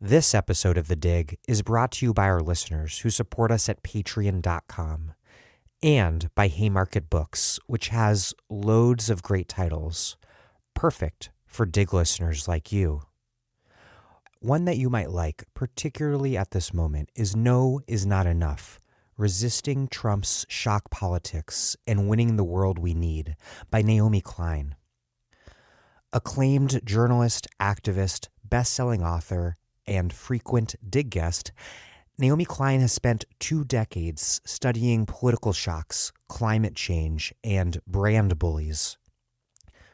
This episode of The Dig is brought to you by our listeners who support us at patreon.com and by Haymarket Books, which has loads of great titles, perfect for Dig listeners like you. One that you might like, particularly at this moment, is No Is Not Enough, Resisting Trump's Shock Politics and Winning the World We Need by Naomi Klein. Acclaimed journalist, activist, best-selling author, and frequent Dig guest, Naomi Klein has spent 2 decades studying political shocks, climate change, and brand bullies.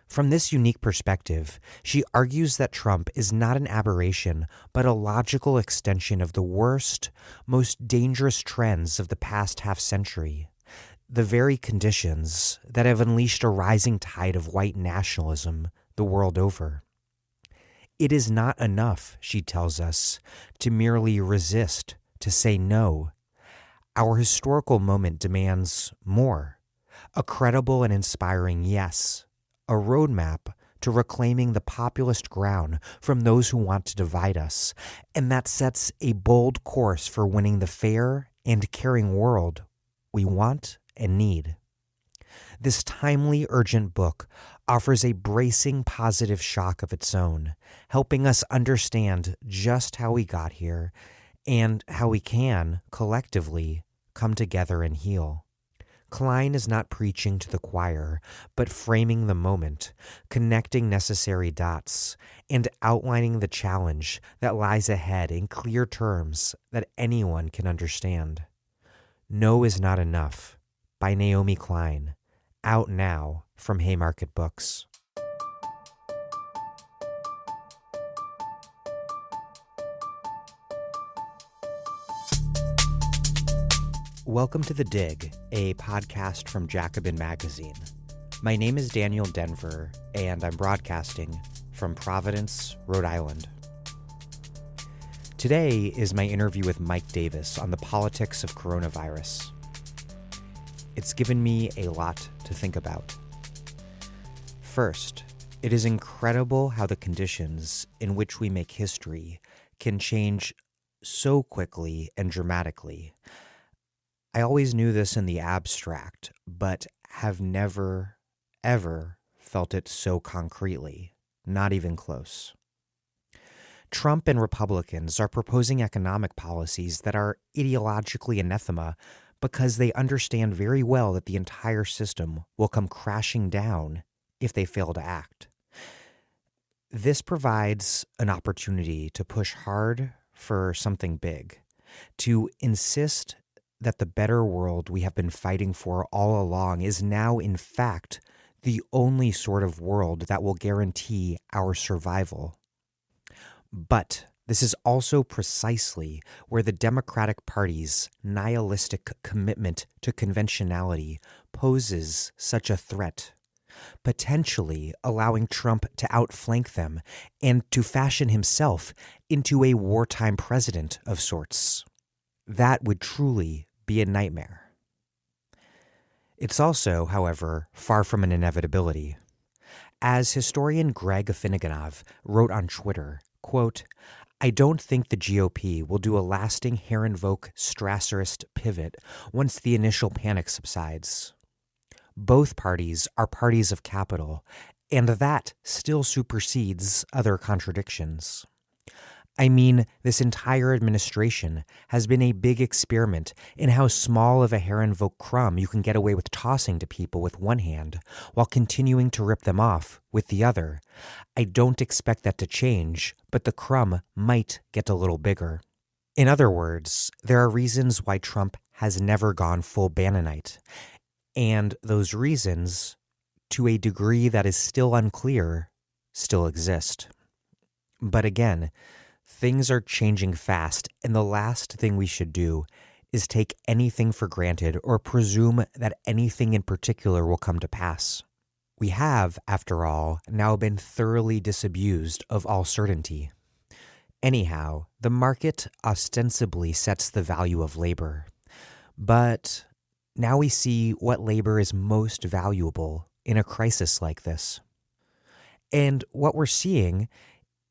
From this unique perspective, she argues that Trump is not an aberration, but a logical extension of the worst, most dangerous trends of the past half-century, the very conditions that have unleashed a rising tide of white nationalism the world over. It is not enough, she tells us, to merely resist, to say no. Our historical moment demands more. A credible and inspiring yes. A roadmap to reclaiming the populist ground from those who want to divide us. And that sets a bold course for winning the fair and caring world we want and need. This timely, urgent book offers a bracing positive shock of its own, helping us understand just how we got here and how we can, collectively, come together and heal. Klein is not preaching to the choir, but framing the moment, connecting necessary dots, and outlining the challenge that lies ahead in clear terms that anyone can understand. No Is Not Enough by Naomi Klein, out now from Haymarket Books. Welcome to The Dig, a podcast from Jacobin Magazine. My name is Daniel Denver, and I'm broadcasting from Providence, Rhode Island. Today is my interview with Mike Davis on the politics of coronavirus. It's given me a lot to think about. First, it is incredible how the conditions in which we make history can change so quickly and dramatically. I always knew this in the abstract, but have never, ever felt it so concretely, not even close. Trump and Republicans are proposing economic policies that are ideologically anathema because they understand very well that the entire system will come crashing down if they fail to act. This provides an opportunity to push hard for something big, to insist that the better world we have been fighting for all along is now, in fact, the only sort of world that will guarantee our survival. But this is also precisely where the Democratic Party's nihilistic commitment to conventionality poses such a threat, potentially allowing Trump to outflank them and to fashion himself into a wartime president of sorts. That would truly be a nightmare. It's also, however, far from an inevitability. As historian Greg Afinogenov wrote on Twitter, quote, I don't think the GOP will do a lasting Herrenvolk Strasserist pivot once the initial panic subsides. Both parties are parties of capital, and that still supersedes other contradictions. I mean, this entire administration has been a big experiment in how small of a Herrenvolk crumb you can get away with tossing to people with one hand while continuing to rip them off with the other. I don't expect that to change, but the crumb might get a little bigger. In other words, there are reasons why Trump has never gone full Bannonite, and those reasons, to a degree that is still unclear, still exist. But again, things are changing fast, and the last thing we should do is take anything for granted or presume that anything in particular will come to pass. We have, after all, now been thoroughly disabused of all certainty. Anyhow, the market ostensibly sets the value of labor. But now we see what labor is most valuable in a crisis like this. And what we're seeing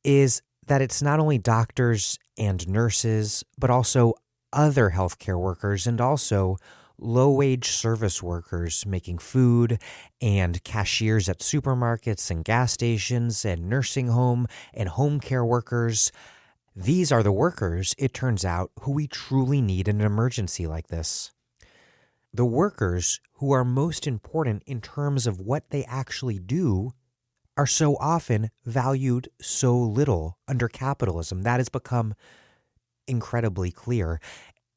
is that it's not only doctors and nurses, but also other healthcare workers and also low-wage service workers making food and cashiers at supermarkets and gas stations and nursing home and home care workers. These are the workers, it turns out, who we truly need in an emergency like this. The workers who are most important in terms of what they actually do are so often valued so little under capitalism. That has become incredibly clear.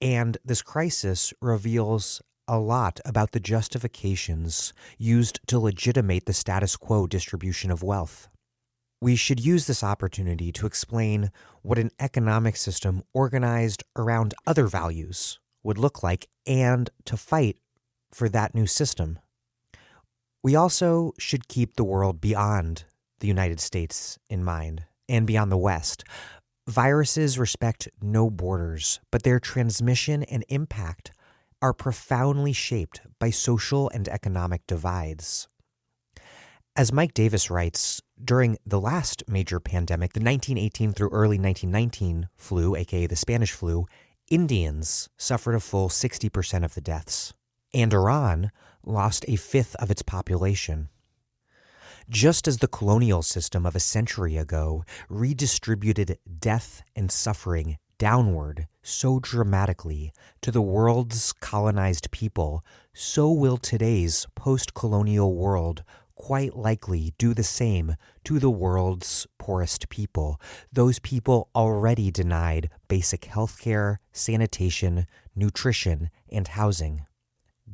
And this crisis reveals a lot about the justifications used to legitimate the status quo distribution of wealth. We should use this opportunity to explain what an economic system organized around other values would look like and to fight for that new system. We also should keep the world beyond the United States in mind and beyond the West. Viruses respect no borders, but their transmission and impact are profoundly shaped by social and economic divides. As Mike Davis writes, during the last major pandemic, the 1918 through early 1919 flu, aka the Spanish flu, Indians suffered a full 60% of the deaths, and Iran lost a fifth of its population. Just as the colonial system of a century ago redistributed death and suffering downward so dramatically to the world's colonized people, so will today's post-colonial world quite likely do the same to the world's poorest people, those people already denied basic healthcare, sanitation, nutrition, and housing.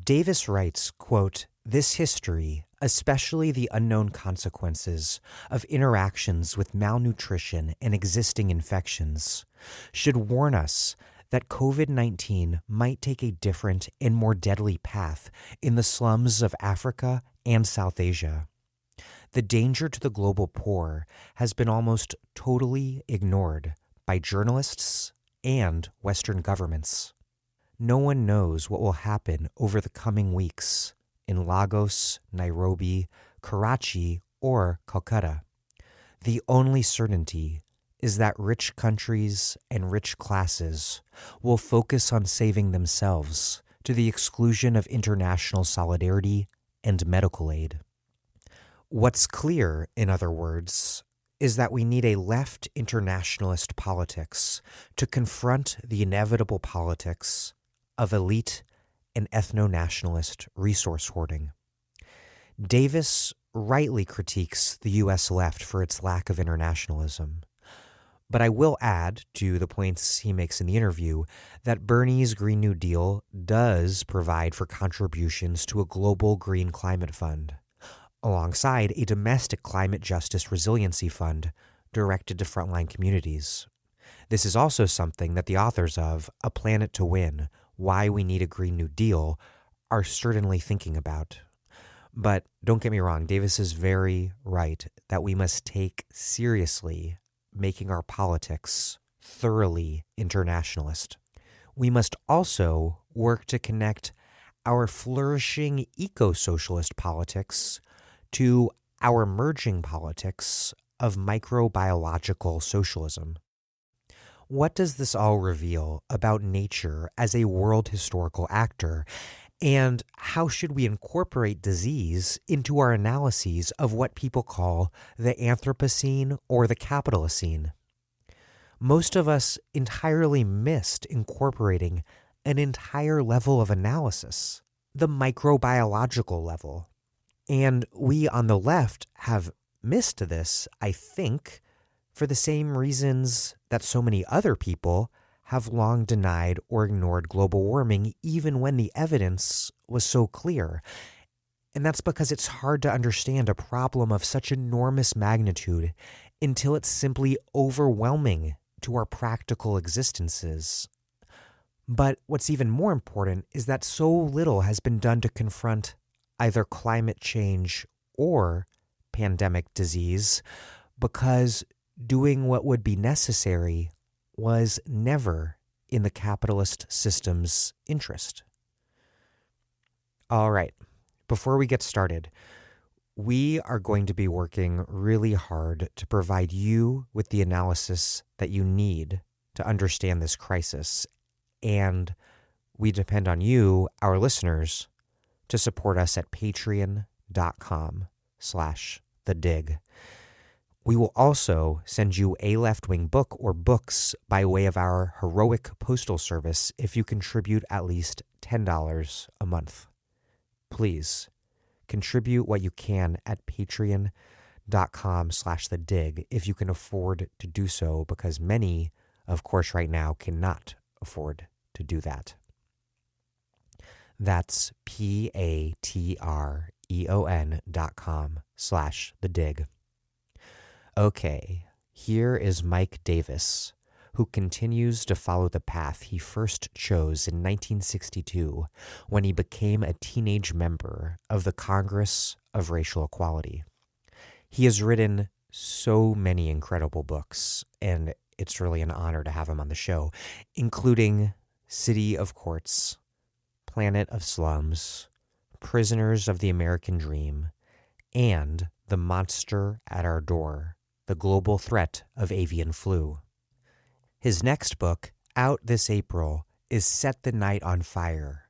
Davis writes, quote, "This history, especially the unknown consequences of interactions with malnutrition and existing infections, should warn us that COVID-19 might take a different and more deadly path in the slums of Africa and South Asia. The danger to the global poor has been almost totally ignored by journalists and Western governments. No one knows what will happen over the coming weeks in Lagos, Nairobi, Karachi, or Calcutta. The only certainty is that rich countries and rich classes will focus on saving themselves to the exclusion of international solidarity and medical aid. What's clear, in other words, is that we need a left internationalist politics to confront the inevitable politics of elite and ethno-nationalist resource hoarding. Davis rightly critiques the U.S. left for its lack of internationalism. But I will add to the points he makes in the interview that Bernie's Green New Deal does provide for contributions to a global green climate fund, alongside a domestic climate justice resiliency fund directed to frontline communities. This is also something that the authors of A Planet to Win, Why We Need a Green New Deal are certainly thinking about. But don't get me wrong, Davis is very right that we must take seriously making our politics thoroughly internationalist. We must also work to connect our flourishing eco-socialist politics to our emerging politics of microbiological socialism. What does this all reveal about nature as a world historical actor? And how should we incorporate disease into our analyses of what people call the Anthropocene or the Capitalocene? Most of us entirely missed incorporating an entire level of analysis, the microbiological level. And we on the left have missed this, I think, for the same reasons that so many other people have long denied or ignored global warming, even when the evidence was so clear. And that's because it's hard to understand a problem of such enormous magnitude until it's simply overwhelming to our practical existences. But what's even more important is that so little has been done to confront either climate change or pandemic disease, because doing what would be necessary was never in the capitalist system's interest. All right, before we get started, We are going to be working really hard to provide you with the analysis that you need to understand this crisis. And we depend on you, our listeners, to support us at patreon.com/thedig. We will also send you a left-wing book or books by way of our heroic postal service if you contribute at least $10 a month. Please contribute what you can at patreon.com/thedig if you can afford to do so, because many, of course, right now cannot afford to do that. That's patreon.com/thedig. Okay, here is Mike Davis, who continues to follow the path he first chose in 1962 when he became a teenage member of the Congress of Racial Equality. He has written so many incredible books, and it's really an honor to have him on the show, including City of Quartz, Planet of Slums, Prisoners of the American Dream, and The Monster at Our Door, The Global Threat of Avian Flu. His next book, out this April, is Set the Night on Fire,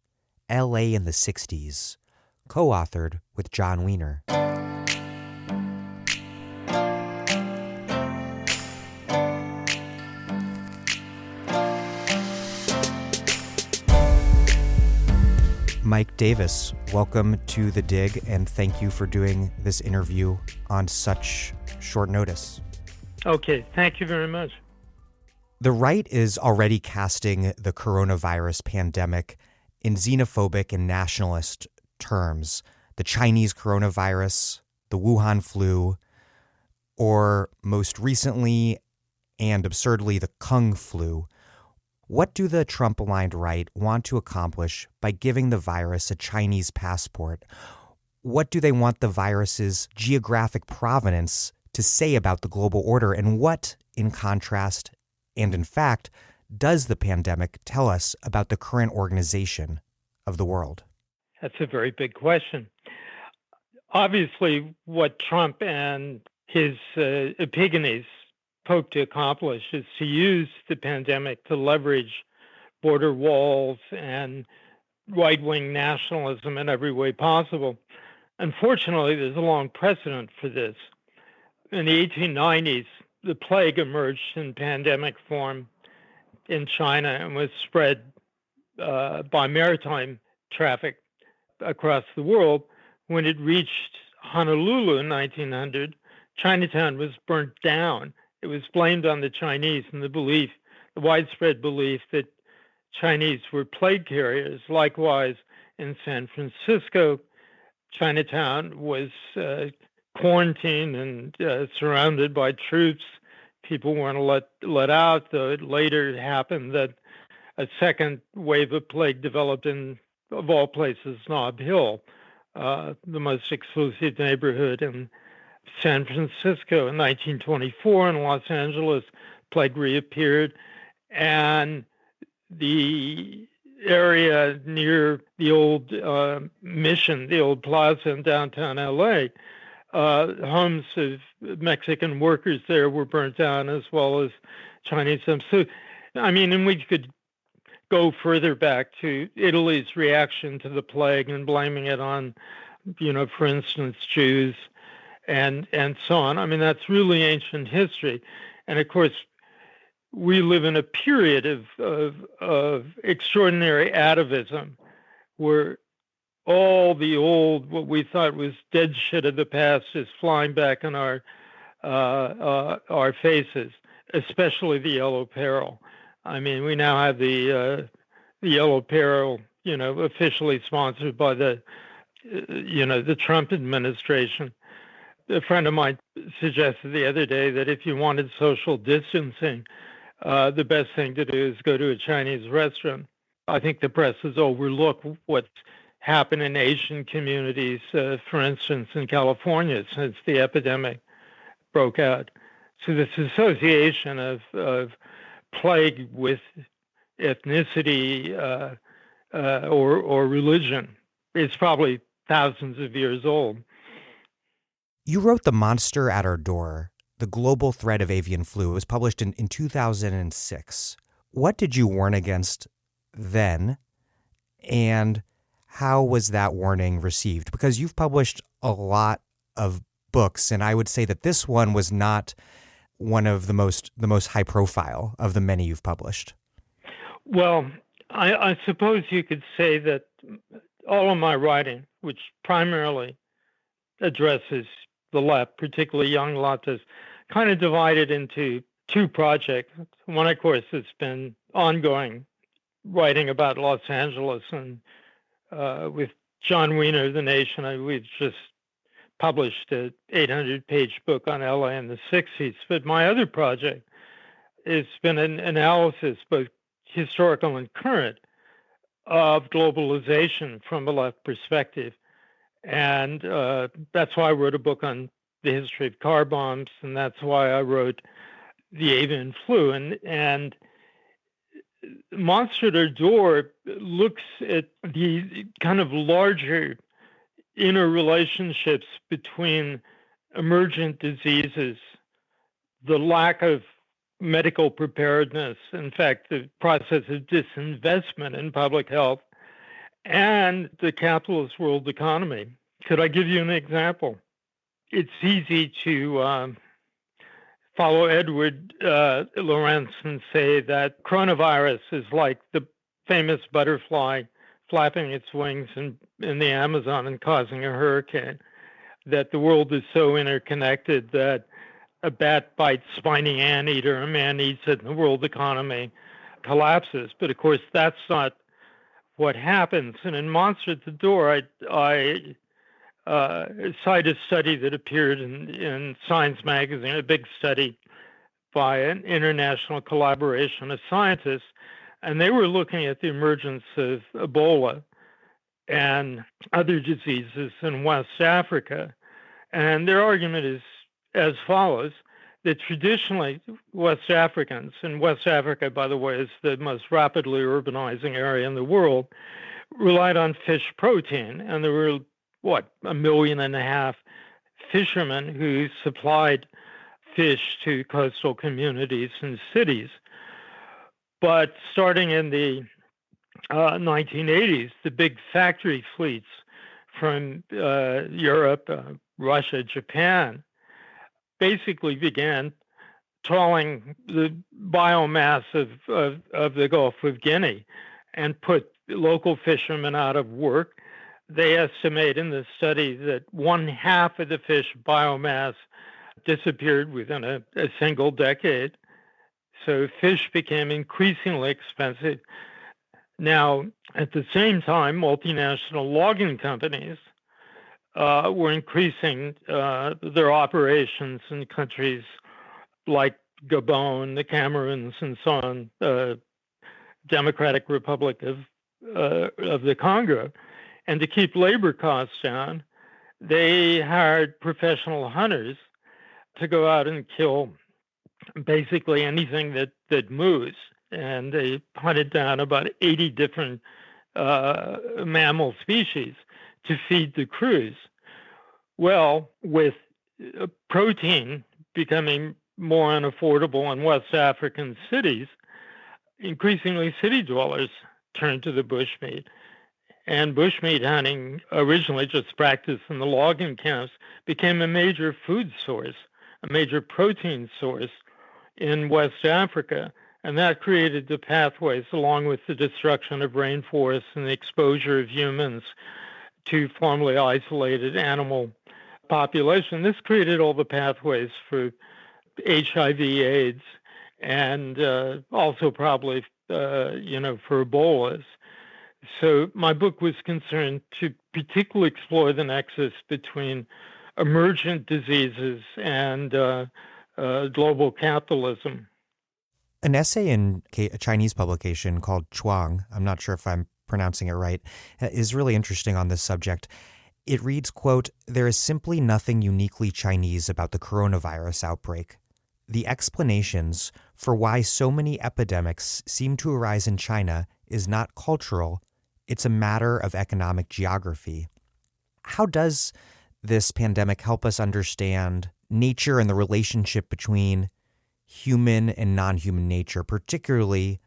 L.A. in the 60s, co-authored with John Wiener. Mike Davis, welcome to The Dig, and thank you for doing this interview on such short notice. Okay, thank you very much. The right is already casting the coronavirus pandemic in xenophobic and nationalist terms. The Chinese coronavirus, the Wuhan flu, or most recently and absurdly, the Kung flu. What do the Trump-aligned right want to accomplish by giving the virus a Chinese passport? What do they want the virus's geographic provenance to say about the global order? And what, in contrast, and in fact, does the pandemic tell us about the current organization of the world? That's a very big question. Obviously, what Trump and his epigones hope to accomplish is to use the pandemic to leverage border walls and right-wing nationalism in every way possible. Unfortunately, there's a long precedent for this. In the 1890s, the plague emerged in pandemic form in China and was spread by maritime traffic across the world. When it reached Honolulu in 1900, Chinatown was burnt down. It was blamed on the Chinese and the widespread belief that Chinese were plague carriers. Likewise, in San Francisco, Chinatown was quarantined and surrounded by troops. People weren't let out, though it later happened that a second wave of plague developed in, of all places, Nob Hill, the most exclusive neighborhood in San Francisco. In 1924 in Los Angeles, plague reappeared, and the area near the old Mission, the old plaza in downtown LA, homes of Mexican workers there were burnt down, as well as Chinese homes. So, I mean, and we could go further back to Italy's reaction to the plague and blaming it on, for instance, Jews and so on. I mean, that's really ancient history. And of course, we live in a period of extraordinary atavism where all the old, what we thought was dead shit of the past is flying back in our faces, especially the yellow peril. I mean, we now have the yellow peril, officially sponsored by the Trump administration. A friend of mine suggested the other day that if you wanted social distancing, the best thing to do is go to a Chinese restaurant. I think the press has overlooked what's happened in Asian communities, for instance, in California since the epidemic broke out. So this association of plague with ethnicity or religion is probably thousands of years old. You wrote The Monster at Our Door, The Global Threat of Avian Flu. It was published in 2006. What did you warn against then, and how was that warning received? Because you've published a lot of books, and I would say that this one was not one of the most high profile of the many you've published. Well, I suppose you could say that all of my writing, which primarily addresses the left, particularly young leftists, kind of divided into two projects. One, of course, has been ongoing writing about Los Angeles, and with John Wiener, The Nation, we've just published an 800-page book on LA in the 60s. But my other project has been an analysis, both historical and current, of globalization from a left perspective. And that's why I wrote a book on the history of car bombs, and that's why I wrote The Avian Flu. And Monster at Our Door looks at the kind of larger interrelationships between emergent diseases, the lack of medical preparedness, in fact, the process of disinvestment in public health, and the capitalist world economy. Could I give you an example? It's easy to follow Edward Lorenz and say that coronavirus is like the famous butterfly flapping its wings in the Amazon and causing a hurricane, that the world is so interconnected that a bat bites spiny anteater, a man eats it, and the world economy collapses. But of course, that's not what happens. And in Monster at the Door, I cite a study that appeared in Science magazine, a big study by an international collaboration of scientists, and they were looking at the emergence of Ebola and other diseases in West Africa. And their argument is as follows, that traditionally West Africans, and West Africa, by the way, is the most rapidly urbanizing area in the world, relied on fish protein. And there were, 1.5 million fishermen who supplied fish to coastal communities and cities. But starting in the 1980s, the big factory fleets from Europe, Russia, Japan, basically began trawling the biomass of the Gulf of Guinea and put local fishermen out of work. They estimate in the study that 1/2 of the fish biomass disappeared within a single decade. So fish became increasingly expensive. Now, at the same time, multinational logging companies were increasing their operations in countries like Gabon, the Cameroons, and so on, Democratic Republic of the Congo. And to keep labor costs down, they hired professional hunters to go out and kill basically anything that moves. And they hunted down about 80 different mammal species to feed the crews. Well, with protein becoming more unaffordable in West African cities, increasingly city dwellers turned to the bushmeat. And bushmeat hunting, originally just practiced in the logging camps, became a major food source, a major protein source in West Africa. And that created the pathways, along with the destruction of rainforests and the exposure of humans to formerly isolated animal population. This created all the pathways for HIV/AIDS and also probably, for Ebola. So my book was concerned to particularly explore the nexus between emergent diseases and global capitalism. An essay in a Chinese publication called Chuang, I'm not sure if I'm pronouncing it right, is really interesting on this subject. It reads, quote, "There is simply nothing uniquely Chinese about the coronavirus outbreak. The explanations for why so many epidemics seem to arise in China is not cultural, it's a matter of economic geography." How does this pandemic help us understand nature and the relationship between human and non-human nature, particularly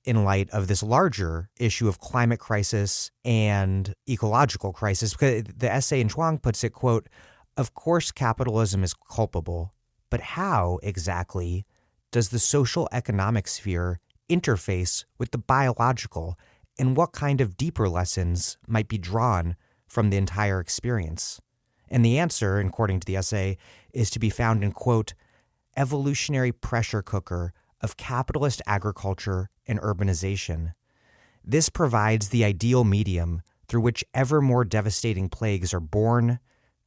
in light of this larger issue of climate crisis and ecological crisis? Because the essay in Chuang puts it, quote, "Of course capitalism is culpable, but how exactly does the social economic sphere interface with the biological, and what kind of deeper lessons might be drawn from the entire experience?" And the answer, according to the essay, is to be found in, quote, "evolutionary pressure cooker of capitalist agriculture and urbanization. This provides the ideal medium through which ever more devastating plagues are born,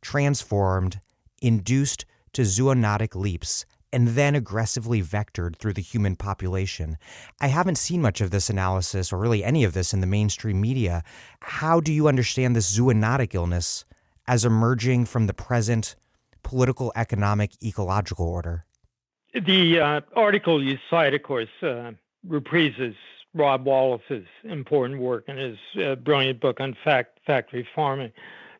transformed, induced to zoonotic leaps, and then aggressively vectored through the human population." I haven't seen much of this analysis, or really any of this, in the mainstream media. How do you understand this zoonotic illness as emerging from the present political, economic, ecological order? The article you cite, of course, reprises Rob Wallace's important work in his brilliant book on factory farming.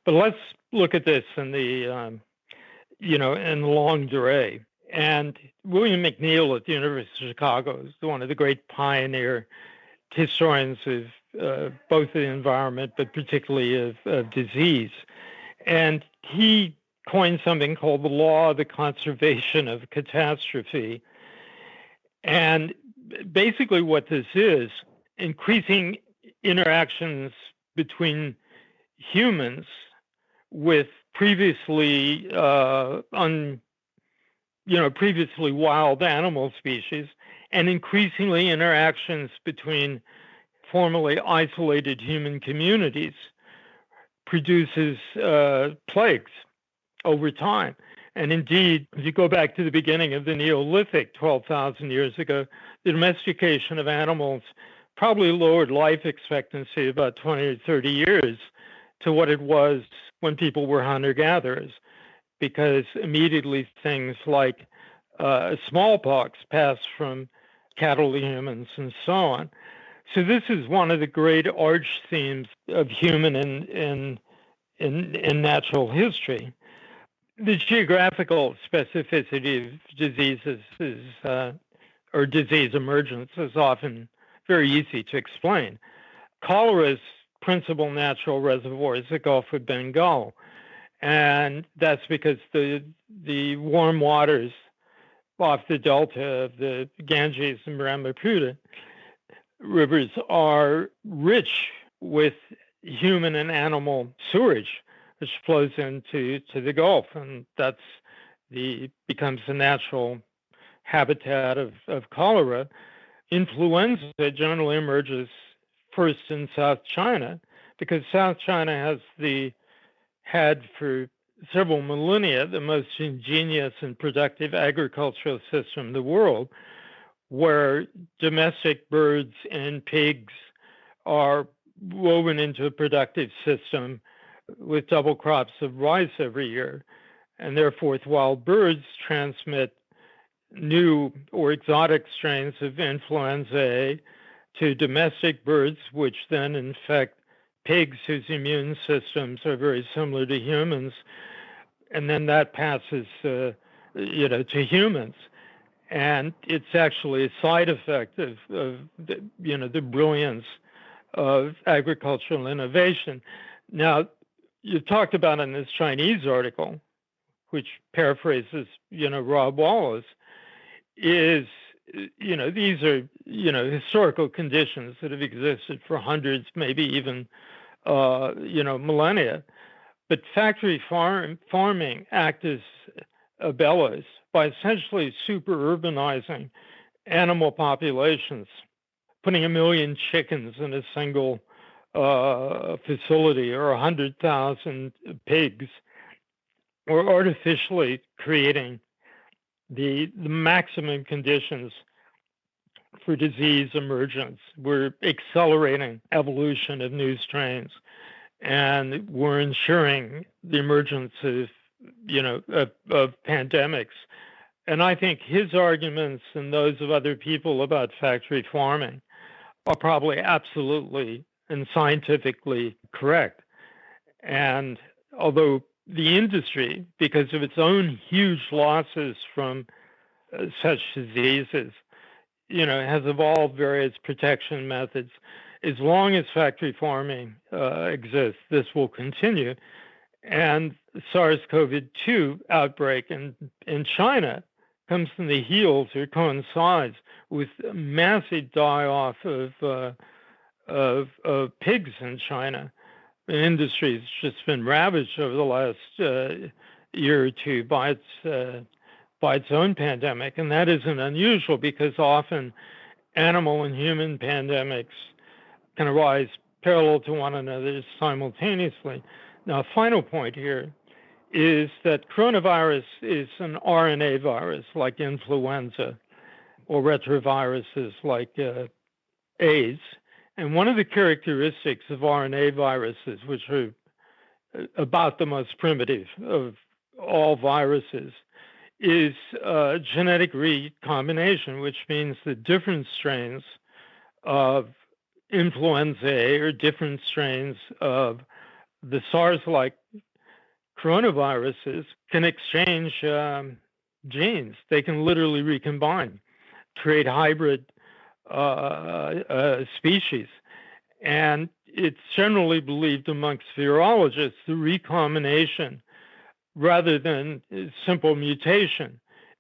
But let's look at this in the in the longue durée. And William McNeill at the University of Chicago is one of the great pioneer historians of both the environment, but particularly of disease. And he coined something called the law of the conservation of catastrophe. And basically what this is, increasing interactions between humans with previously previously wild animal species, and increasingly interactions between formerly isolated human communities produces plagues over time. And indeed, if you go back to the beginning of the Neolithic, 12,000 years ago, the domestication of animals probably lowered life expectancy about 20 or 30 years to what it was when people were hunter-gatherers, because immediately things like smallpox passed from cattle to humans and so on. So this is one of the great arch themes of human and natural history. The geographical specificity of diseases or disease emergence is often very easy to explain. Cholera's principal natural reservoir is the Gulf of Bengal, and that's because the warm waters off the delta of the Ganges and Brahmaputra rivers are rich with human and animal sewage, which flows into the Gulf, and that's becomes the natural habitat of cholera. Influenza generally emerges first in South China, because South China had for several millennia the most ingenious and productive agricultural system in the world, where domestic birds and pigs are woven into a productive system with double crops of rice every year. And therefore, wild birds transmit new or exotic strains of influenza A to domestic birds, which then infect pigs whose immune systems are very similar to humans. And then that passes, to humans. And it's actually a side effect of the brilliance of agricultural innovation. Now, you talked about in this Chinese article, which paraphrases, Rob Wallace, is, these are, historical conditions that have existed for hundreds, maybe even, millennia. But factory farming acts as a bellows by essentially super urbanizing animal populations, putting 1 million chickens in a single facility, or 100,000 pigs, or artificially creating the maximum conditions for disease emergence. We're accelerating evolution of new strains, and we're ensuring the emergence of pandemics. And I think his arguments and those of other people about factory farming are probably absolutely and scientifically correct. And although the industry, because of its own huge losses from such diseases, has evolved various protection methods. As long as factory farming exists, this will continue. And SARS-CoV-2 outbreak in China comes from the heels or coincides with a massive die-off of pigs in China. The industry's just been ravaged over the last year or two by its own pandemic, and that isn't unusual because often animal and human pandemics can arise parallel to one another simultaneously. Now, a final point here is that coronavirus is an RNA virus like influenza or retroviruses like AIDS. And one of the characteristics of RNA viruses, which are about the most primitive of all viruses, is genetic recombination, which means that different strains of influenza A or different strains of the SARS-like coronaviruses can exchange genes. They can literally recombine, create hybrid species. And it's generally believed amongst virologists the recombination, rather than simple mutation,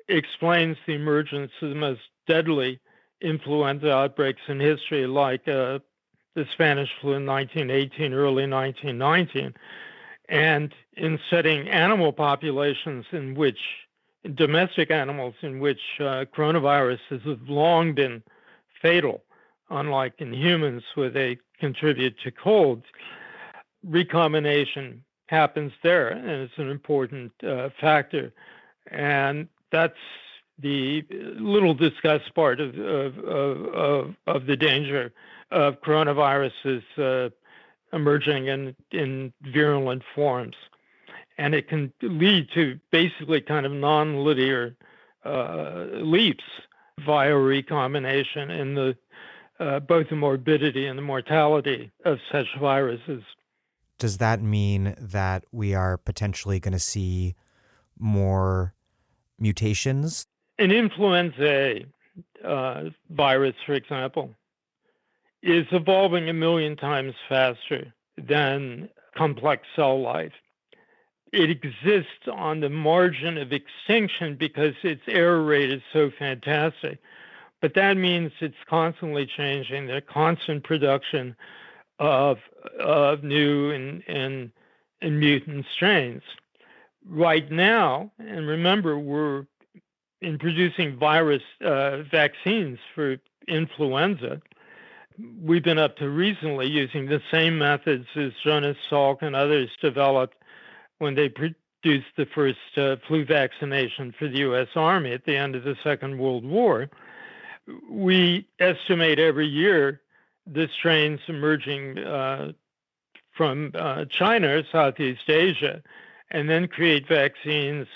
explains the emergence of the most deadly influenza outbreaks in history, like the Spanish flu in 1918, early 1919. And in setting animal populations domestic animals in which coronaviruses have long been fatal, unlike in humans where they contribute to colds, recombination happens there, and it's an important factor. And that's the little discussed part of the danger of coronaviruses emerging in virulent forms. And it can lead to basically kind of non-linear leaps via recombination in both the morbidity and the mortality of such viruses. Does that mean that we are potentially going to see more mutations? An influenza A virus, for example, is evolving 1 million times faster than complex cell life. It exists on the margin of extinction because its error rate is so fantastic. But that means it's constantly changing, the constant production of new and mutant strains. Right now, and remember, we're in producing virus vaccines for influenza. We've been up to recently using the same methods as Jonas Salk and others developed when they produced the first flu vaccination for the U.S. Army at the end of the Second World War. We estimate every year the strains emerging from China or Southeast Asia, and then create vaccines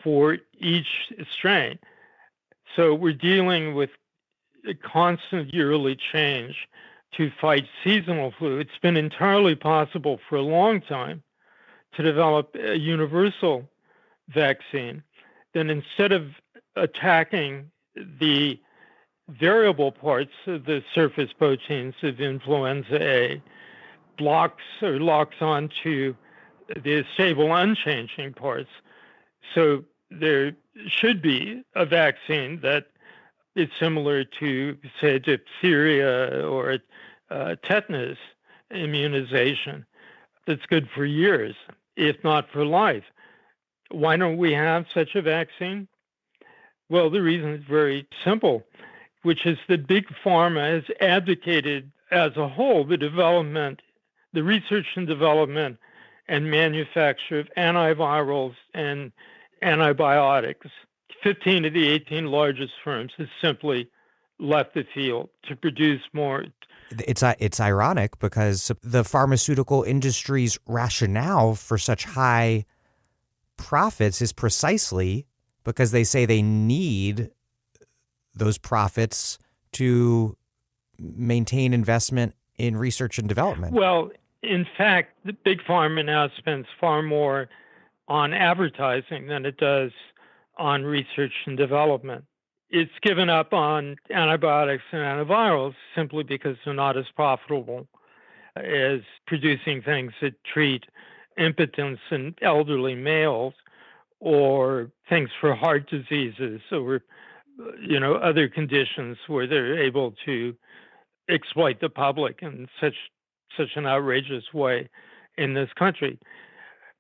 for each strain. So we're dealing with a constant yearly change to fight seasonal flu. It's been entirely possible for a long time to develop a universal vaccine. Then instead of attacking the variable parts of the surface proteins of influenza A, locks onto the stable, unchanging parts. So there should be a vaccine that is similar to, say, diphtheria or tetanus immunization that's good for years, if not for life. Why don't we have such a vaccine? Well, the reason is very simple, which is that Big Pharma has advocated as a whole the research and development and manufacture of antivirals and antibiotics. 15 of the 18 largest firms have simply left the field to produce more. It's ironic because the pharmaceutical industry's rationale for such high profits is precisely because they say they need those profits to maintain investment in research and development. Well, in fact, the Big Pharma now spends far more on advertising than it does on research and development. It's given up on antibiotics and antivirals simply because they're not as profitable as producing things that treat impotence in elderly males, or things for heart diseases, or other conditions where they're able to exploit the public in such an outrageous way in this country.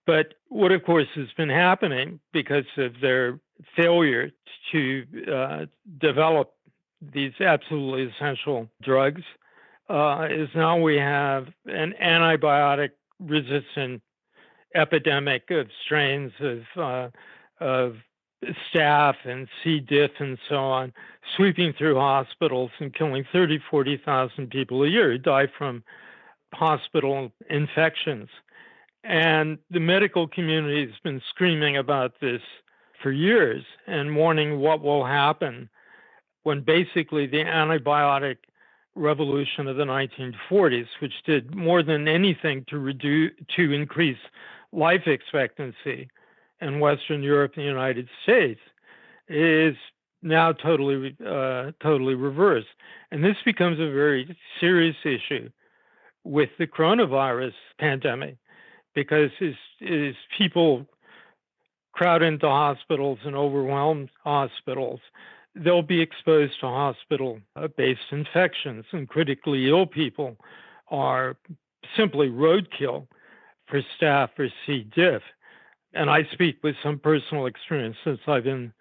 But what, of course, has been happening because of their failure to develop these absolutely essential drugs is now we have an antibiotic-resistant epidemic of strains of staph and C. diff and so on, sweeping through hospitals and killing 30,000, 40,000 people a year who die from hospital infections. And the medical community has been screaming about this for years and warning what will happen when basically the antibiotic revolution of the 1940s, which did more than anything to increase life expectancy in Western Europe and the United States, is now totally reversed. And this becomes a very serious issue with the coronavirus pandemic, because as people crowd into hospitals and overwhelm hospitals, they'll be exposed to hospital-based infections, and critically ill people are simply roadkill for staph or C. diff. And I speak with some personal experience since I've been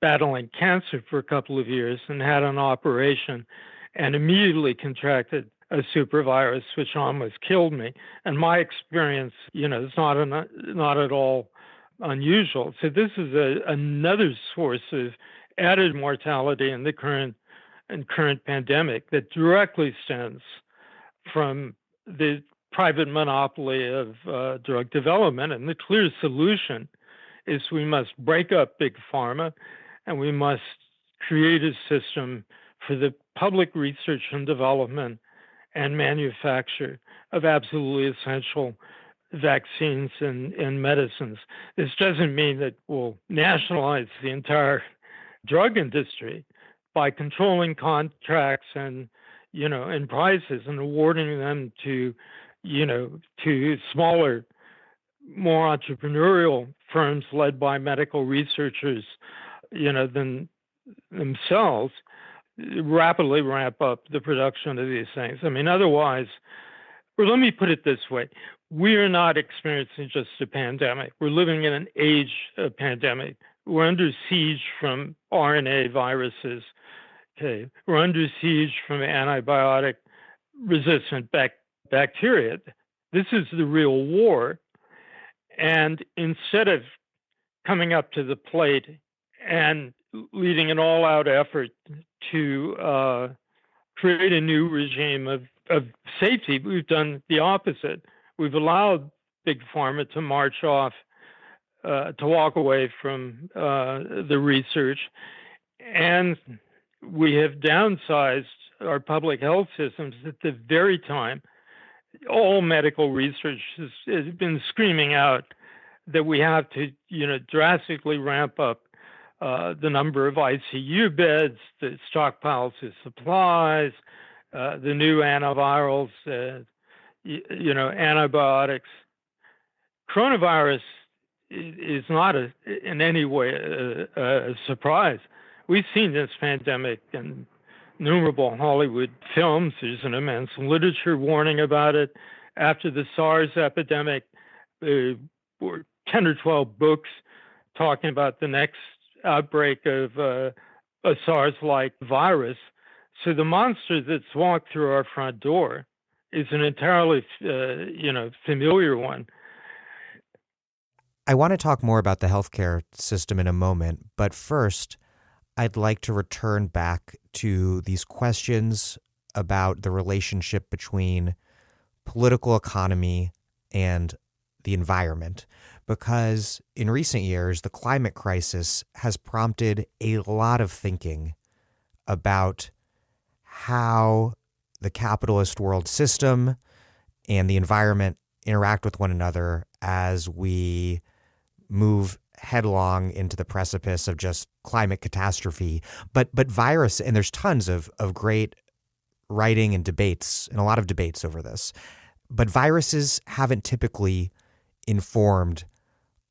battling cancer for a couple of years and had an operation and immediately contracted a supervirus, which almost killed me. And my experience, is not at all unusual. So this is another source of added mortality in the current pandemic that directly stems from the private monopoly of drug development. And the clear solution is we must break up big pharma, and we must create a system for the public research and development and manufacture of absolutely essential vaccines and medicines. This doesn't mean that we'll nationalize the entire drug industry by controlling contracts and prices and awarding them to smaller, more entrepreneurial firms led by medical researchers than themselves, rapidly ramp up the production of these things. I mean, otherwise, or let me put it this way, we are not experiencing just a pandemic. We're living in an age of pandemic. We're under siege from RNA viruses. Okay, we're under siege from antibiotic-resistant bacteria. This is the real war. And instead of coming up to the plate and leading an all-out effort to create a new regime of safety, we've done the opposite. We've allowed Big Pharma to march off, to walk away from the research, and we have downsized our public health systems at the very time all medical research has been screaming out that we have to, drastically ramp up the number of ICU beds, the stockpiles of supplies, the new antivirals, antibiotics. Coronavirus is not in any way a surprise. We've seen this pandemic in innumerable Hollywood films. There's an immense literature warning about it. After the SARS epidemic, there were 10 or 12 books talking about the next outbreak of a SARS-like virus. So the monster that's walked through our front door is an entirely, familiar one. I want to talk more about the healthcare system in a moment, but first, I'd like to return back to these questions about the relationship between political economy and the environment, because in recent years, the climate crisis has prompted a lot of thinking about how the capitalist world system and the environment interact with one another as we move headlong into the precipice of just climate catastrophe. But virus, and there's tons of great writing and debates and a lot of debates over this. But viruses haven't typically informed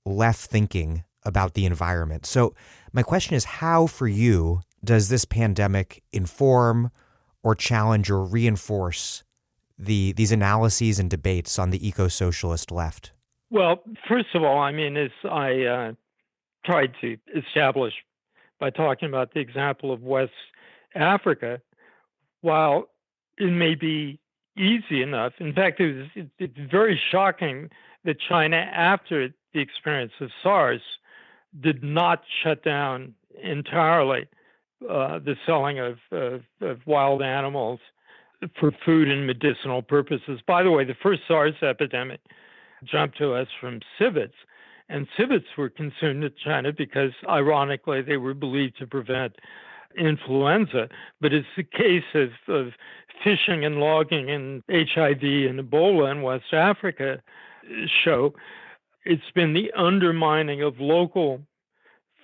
left thinking about the environment. So my question is, how for you does this pandemic inform or challenge or reinforce these analyses and debates on the eco-socialist left? Well, first of all, I mean, as I tried to establish by talking about the example of West Africa, while it may be easy enough, in fact, it's very shocking that China, after the experience of SARS, did not shut down entirely the selling of wild animals for food and medicinal purposes. By the way, the first SARS epidemic jumped to us from civets, and civets were consumed in China because, ironically, they were believed to prevent influenza. But it's the case of fishing and logging and HIV and Ebola in West Africa show. It's been the undermining of local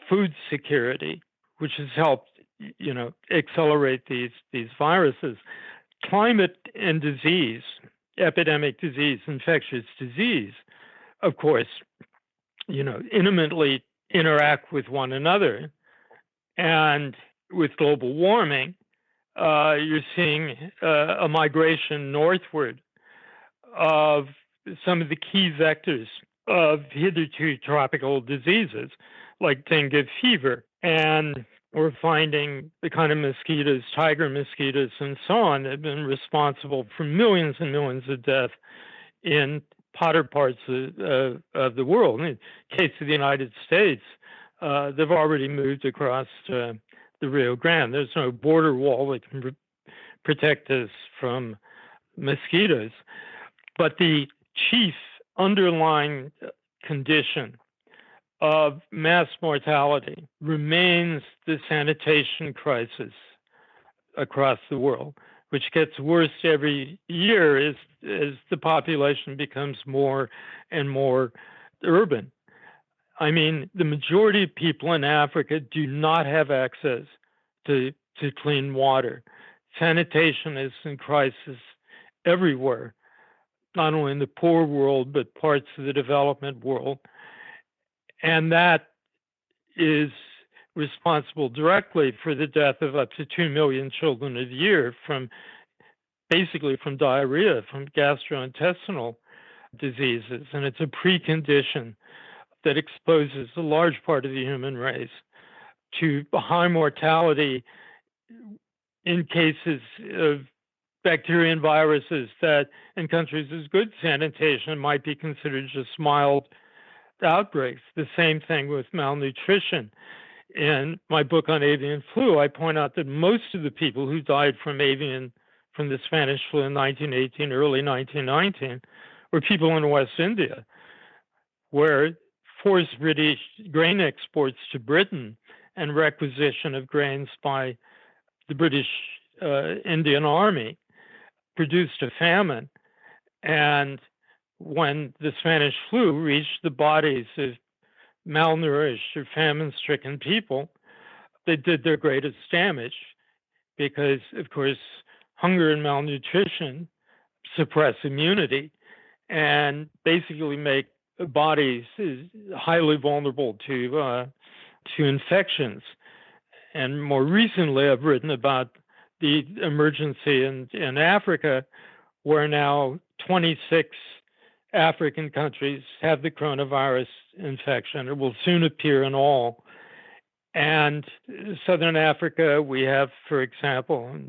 food security, which has helped, accelerate these viruses. Climate and disease, epidemic disease, infectious disease, of course, intimately interact with one another. And with global warming, you're seeing a migration northward of some of the key vectors of hitherto tropical diseases like dengue fever. And we're finding the kind of mosquitoes, tiger mosquitoes and so on, that have been responsible for millions and millions of deaths in hotter parts of the world. In the case of the United States, they've already moved across the Rio Grande. There's no border wall that can protect us from mosquitoes. But the chief underlying condition of mass mortality remains the sanitation crisis across the world, which gets worse every year as the population becomes more and more urban. I mean, the majority of people in Africa do not have access to clean water. Sanitation is in crisis everywhere, not only in the poor world, but parts of the development world. And that is responsible directly for the death of up to 2 million children a year from diarrhea, from gastrointestinal diseases. And it's a precondition that exposes a large part of the human race to high mortality in cases of bacteria and viruses that in countries with good sanitation might be considered just mild outbreaks. The same thing with malnutrition. In my book on avian flu, I point out that most of the people who died from the Spanish flu in 1918, early 1919, were people in West India, where forced British grain exports to Britain and requisition of grains by the British Indian Army produced a famine. And when the Spanish flu reached the bodies of malnourished or famine-stricken people, they did their greatest damage because, of course, hunger and malnutrition suppress immunity and basically make bodies highly vulnerable to infections. And more recently, I've written about the emergency in Africa, where now 26 African countries have the coronavirus infection. It will soon appear in all. And Southern Africa, we have, for example,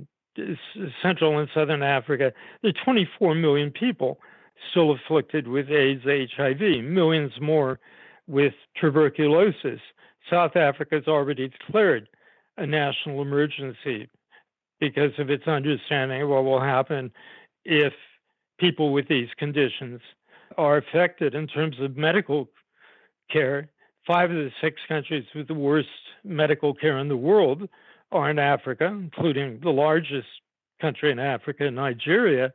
Central and Southern Africa, there are 24 million people still afflicted with AIDS, HIV, millions more with tuberculosis. South Africa has already declared a national emergency because of its understanding of what will happen if people with these conditions are affected. In terms of medical care, 5 of the 6 countries with the worst medical care in the world are in Africa, including the largest country in Africa, Nigeria.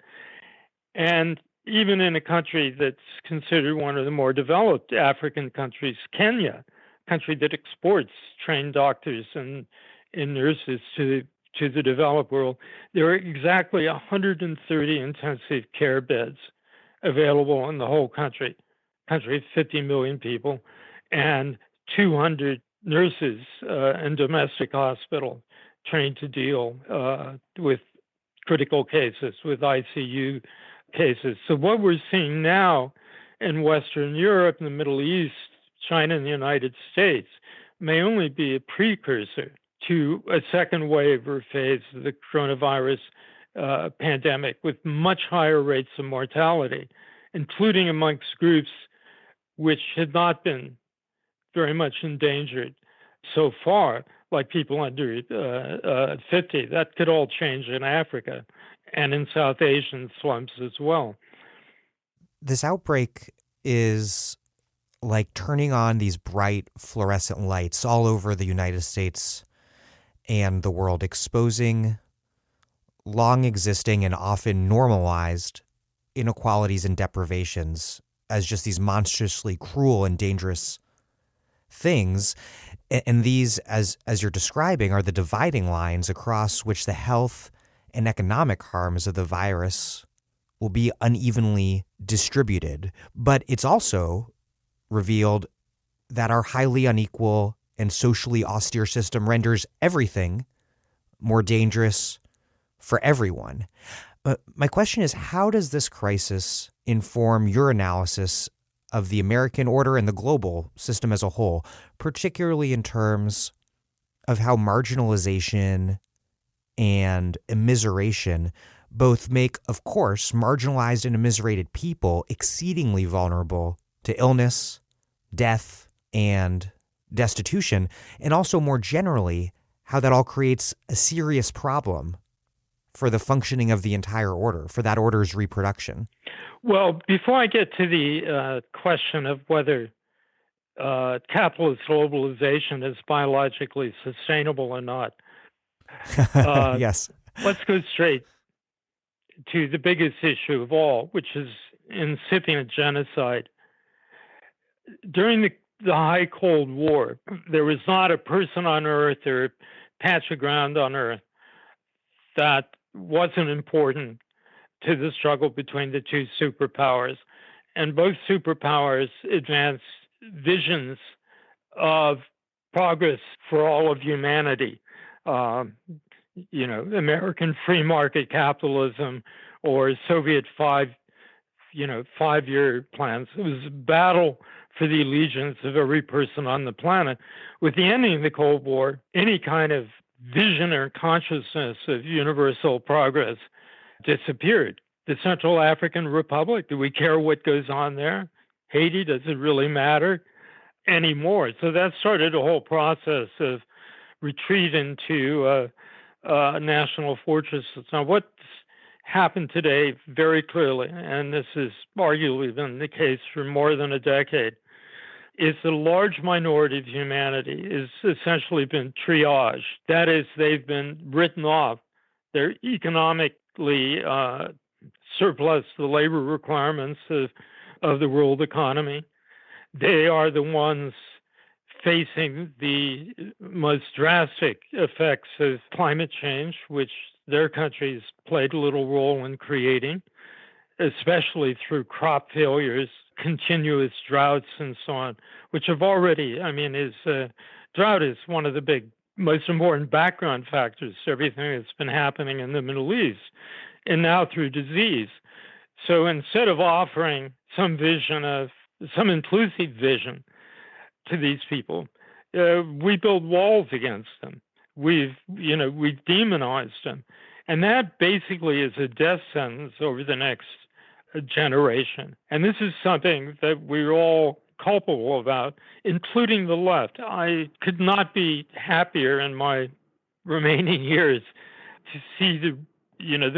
And even in a country that's considered one of the more developed African countries, Kenya, a country that exports trained doctors and nurses to the developed world, there are exactly 130 intensive care beds available in the whole country. Country of 50 million people, and 200 nurses in domestic hospital trained to deal with critical cases, with ICU cases. So what we're seeing now in Western Europe and the Middle East, China and the United States may only be a precursor to a second wave or phase of the coronavirus pandemic with much higher rates of mortality, including amongst groups which had not been very much endangered so far, like people under 50. That could all change in Africa and in South Asian slums as well. This outbreak is like turning on these bright fluorescent lights all over the United States and the world, exposing long existing and often normalized inequalities and deprivations as just these monstrously cruel and dangerous things. And these, as you're describing, are the dividing lines across which the health and economic harms of the virus will be unevenly distributed. But it's also revealed that our highly unequal and socially austere system renders everything more dangerous for everyone. My question is, how does this crisis inform your analysis of the American order and the global system as a whole, particularly in terms of how marginalization and immiseration both make, of course, marginalized and immiserated people exceedingly vulnerable to illness, death, and destitution, and also more generally, how that all creates a serious problem for the functioning of the entire order, for that order's reproduction? Well, before I get to the question of whether capitalist globalization is biologically sustainable or not, yes, let's go straight to the biggest issue of all, which is incipient genocide. During the high Cold War, there was not a person on Earth or a patch of ground on Earth that wasn't important to the struggle between the two superpowers. And both superpowers advanced visions of progress for all of humanity. American free market capitalism or Soviet five-year plans. It was a battle for the allegiance of every person on the planet. With the ending of the Cold War, any kind of vision or consciousness of universal progress disappeared. The Central African Republic, do we care what goes on there? Haiti, does it really matter anymore? So that started a whole process of retreat into national fortresses. Now, what's happened today very clearly, and this has arguably been the case for more than a decade, is the large minority of humanity has essentially been triaged. That is, they've been written off. They're economically surplus to the labor requirements of the world economy. They are the ones facing the most drastic effects of climate change, which their countries played a little role in creating, especially through crop failures, continuous droughts, and so on, which have already, drought is one of the big, most important background factors to everything that's been happening in the Middle East, and now through disease. So instead of offering some inclusive vision to these people, we build walls against them. We've demonized them. And that basically is a death sentence over the next generation. And this is something that we're all culpable about, including the left. I could not be happier in my remaining years to see the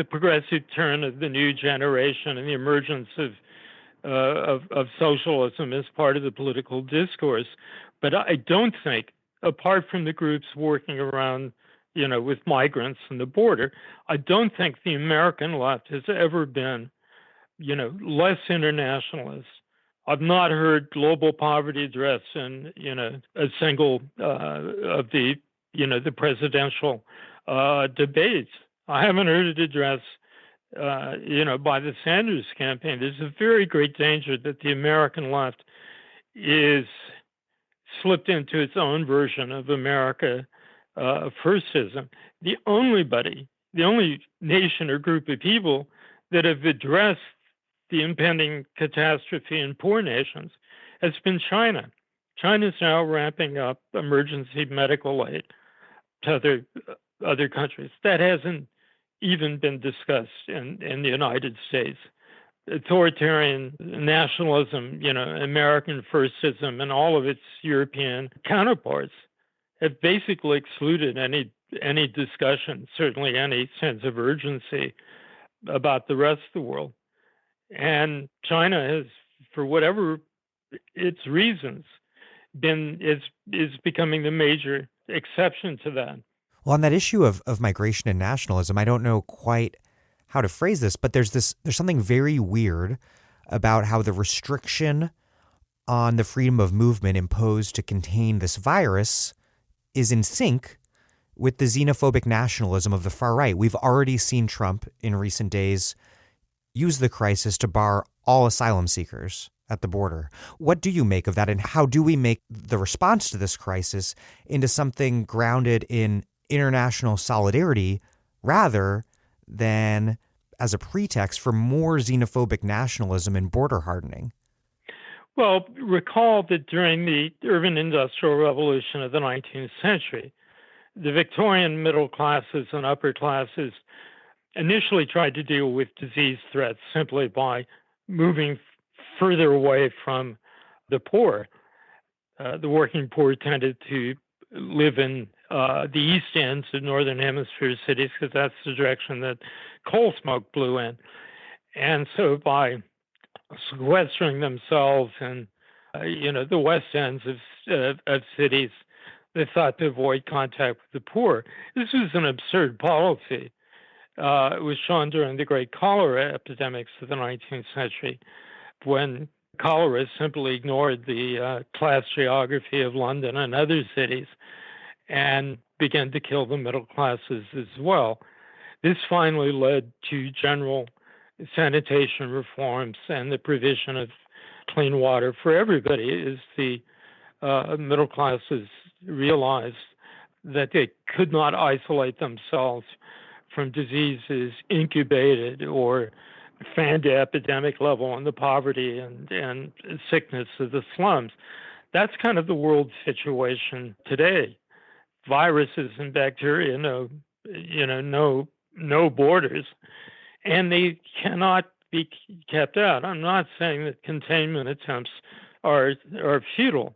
progressive turn of the new generation and the emergence of socialism as part of the political discourse. But I don't think, apart from the groups working around, with migrants and the border, I don't think the American left has ever been less internationalist. I've not heard global poverty addressed in, a single of the presidential debates. I haven't heard it addressed, by the Sanders campaign. There's a very great danger that the American left is slipped into its own version of America firstism. The only nation or group of people that have addressed the impending catastrophe in poor nations has been China. China's now ramping up emergency medical aid to other countries. That hasn't even been discussed in the United States. Authoritarian nationalism, American firstism, and all of its European counterparts have basically excluded any discussion, certainly any sense of urgency about the rest of the world. And China has, for whatever its reasons, is becoming the major exception to that. Well, on that issue of migration and nationalism, I don't know quite how to phrase this, but there's something very weird about how the restriction on the freedom of movement imposed to contain this virus is in sync with the xenophobic nationalism of the far right. We've already seen Trump in recent days use the crisis to bar all asylum seekers at the border. What do you make of that, and how do we make the response to this crisis into something grounded in international solidarity rather than as a pretext for more xenophobic nationalism and border hardening? Well, recall that during the urban industrial revolution of the 19th century, the Victorian middle classes and upper classes initially tried to deal with disease threats simply by moving further away from the poor. The working poor tended to live in the east ends of northern hemisphere cities because that's the direction that coal smoke blew in. And so by sequestering themselves in, the west ends of cities, they thought to avoid contact with the poor. This was an absurd policy. It was shown during the great cholera epidemics of the 19th century, when cholera simply ignored the class geography of London and other cities and began to kill the middle classes as well. This finally led to general sanitation reforms and the provision of clean water for everybody as the middle classes realized that they could not isolate themselves from diseases incubated or fanned to epidemic level in the poverty and sickness of the slums. That's kind of the world situation today. Viruses and bacteria know no borders, and they cannot be kept out. I'm not saying that containment attempts are futile.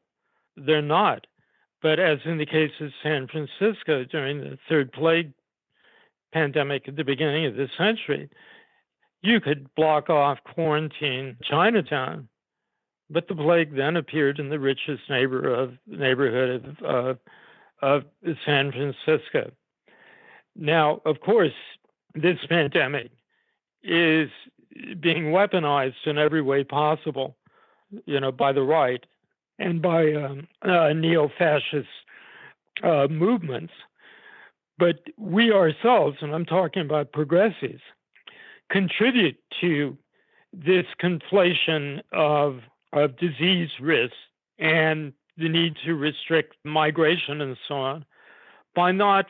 They're not. But as in the case of San Francisco during the third plague pandemic at the beginning of the century, you could block off, quarantine Chinatown, but the plague then appeared in the richest neighborhood of San Francisco. Now, of course, this pandemic is being weaponized in every way possible, by the right and by neo-fascist movements. But we ourselves, and I'm talking about progressives, contribute to this conflation of disease risks and the need to restrict migration and so on by not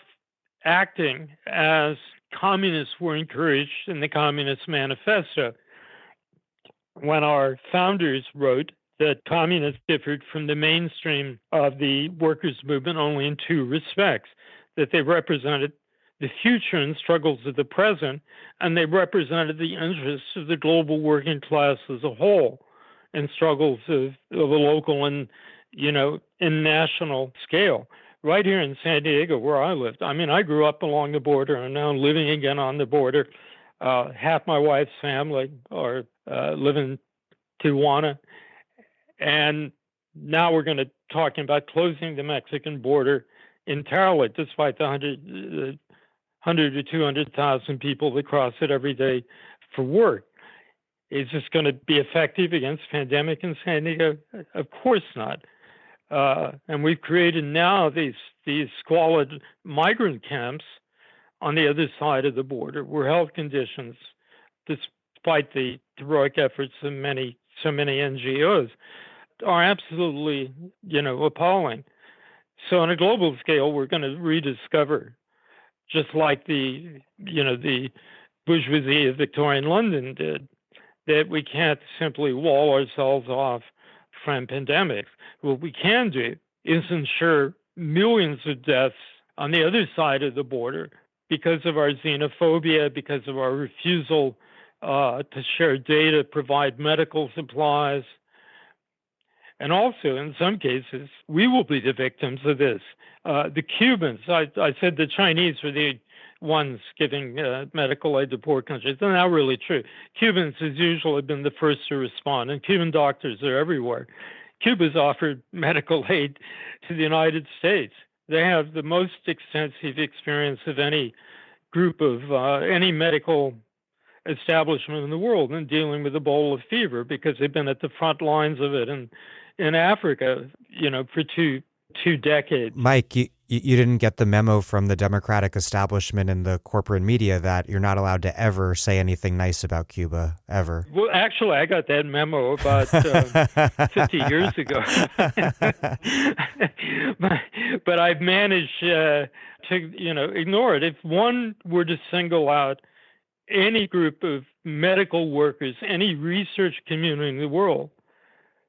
acting as communists were encouraged in the Communist Manifesto. When our founders wrote that communists differed from the mainstream of the workers' movement only in two respects, that they represented the future and struggles of the present, and they represented the interests of the global working class as a whole and struggles of a local and, in national scale. Right here in San Diego, where I lived. I mean, I grew up along the border and now living again on the border. Half my wife's family live in Tijuana. And now we're going to talking about closing the Mexican border entirely, despite the 100 to 200,000 people that cross it every day for work. Is this going to be effective against pandemic in San Diego? Of course not. And we've created now these squalid migrant camps on the other side of the border, where health conditions, despite the heroic efforts of so many NGOs, are absolutely, appalling. So on a global scale, we're going to rediscover, just like the bourgeoisie of Victorian London did, that we can't simply wall ourselves off from pandemics. What we can do is ensure millions of deaths on the other side of the border because of our xenophobia, because of our refusal to share data, provide medical supplies. And also, in some cases, we will be the victims of this. The Cubans, I said the Chinese were the ones giving medical aid to poor countries. That's not really true. Cubans has usually been the first to respond, and Cuban doctors are everywhere. Cuba's offered medical aid to the United States. They have the most extensive experience of any group of any medical establishment in the world in dealing with Ebola fever, because they've been at the front lines of it in Africa, for two decades. Mike, you didn't get the memo from the Democratic establishment and the corporate media that you're not allowed to ever say anything nice about Cuba, ever. Well, actually, I got that memo about 50 years ago. but I've managed to, ignore it. If one were to single out any group of medical workers, any research community in the world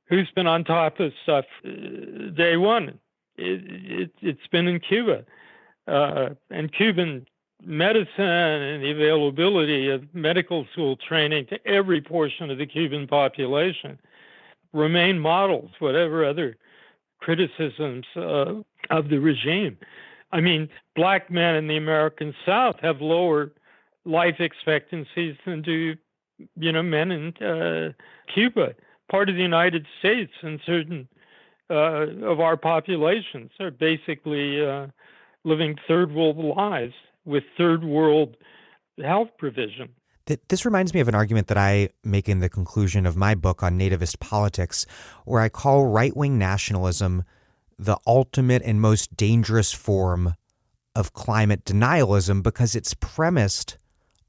who's been on top of stuff day one, it's been in Cuba. And Cuban medicine and the availability of medical school training to every portion of the Cuban population remain models, whatever other criticisms of the regime. I mean, black men in the American South have lower life expectancies than do, men in Cuba. Part of the United States and certain of our populations are basically living third world lives with third world health provision. This reminds me of an argument that I make in the conclusion of my book on nativist politics, where I call right-wing nationalism the ultimate and most dangerous form of climate denialism, because it's premised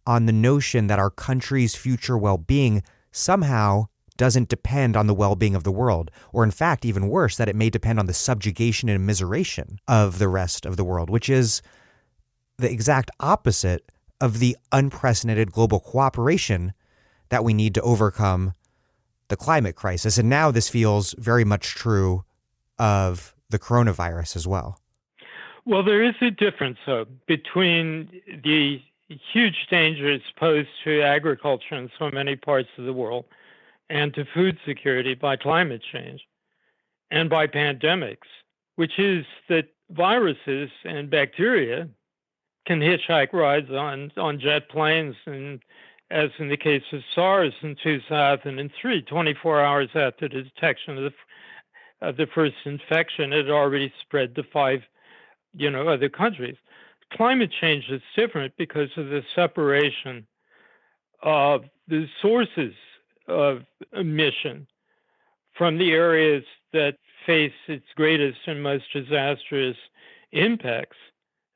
on the notion that our country's future well-being somehow doesn't depend on the well-being of the world, or in fact, even worse, that it may depend on the subjugation and immiseration of the rest of the world, which is the exact opposite of the unprecedented global cooperation that we need to overcome the climate crisis. And now this feels very much true of the coronavirus as well. Well, there is a difference, though, between the huge dangers posed to agriculture in so many parts of the world and to food security by climate change and by pandemics, which is that viruses and bacteria can hitchhike rides on jet planes, and as in the case of SARS in 2003, 24 hours after the detection of the first infection, it had already spread to 5 other countries. Climate change is different because of the separation of the sources of emission from the areas that face its greatest and most disastrous impacts.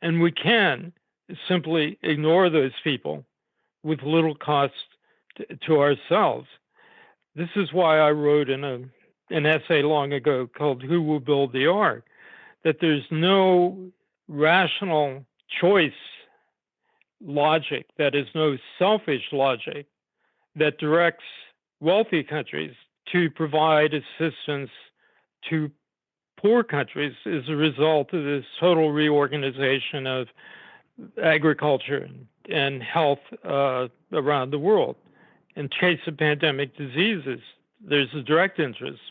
And we can simply ignore those people with little cost to ourselves. This is why I wrote in an essay long ago called "Who Will Build the Ark?" that there's no rational choice logic, that is no selfish logic that directs wealthy countries to provide assistance to poor countries as a result of this total reorganization of agriculture and health around the world. In case of pandemic diseases, there's a direct interest,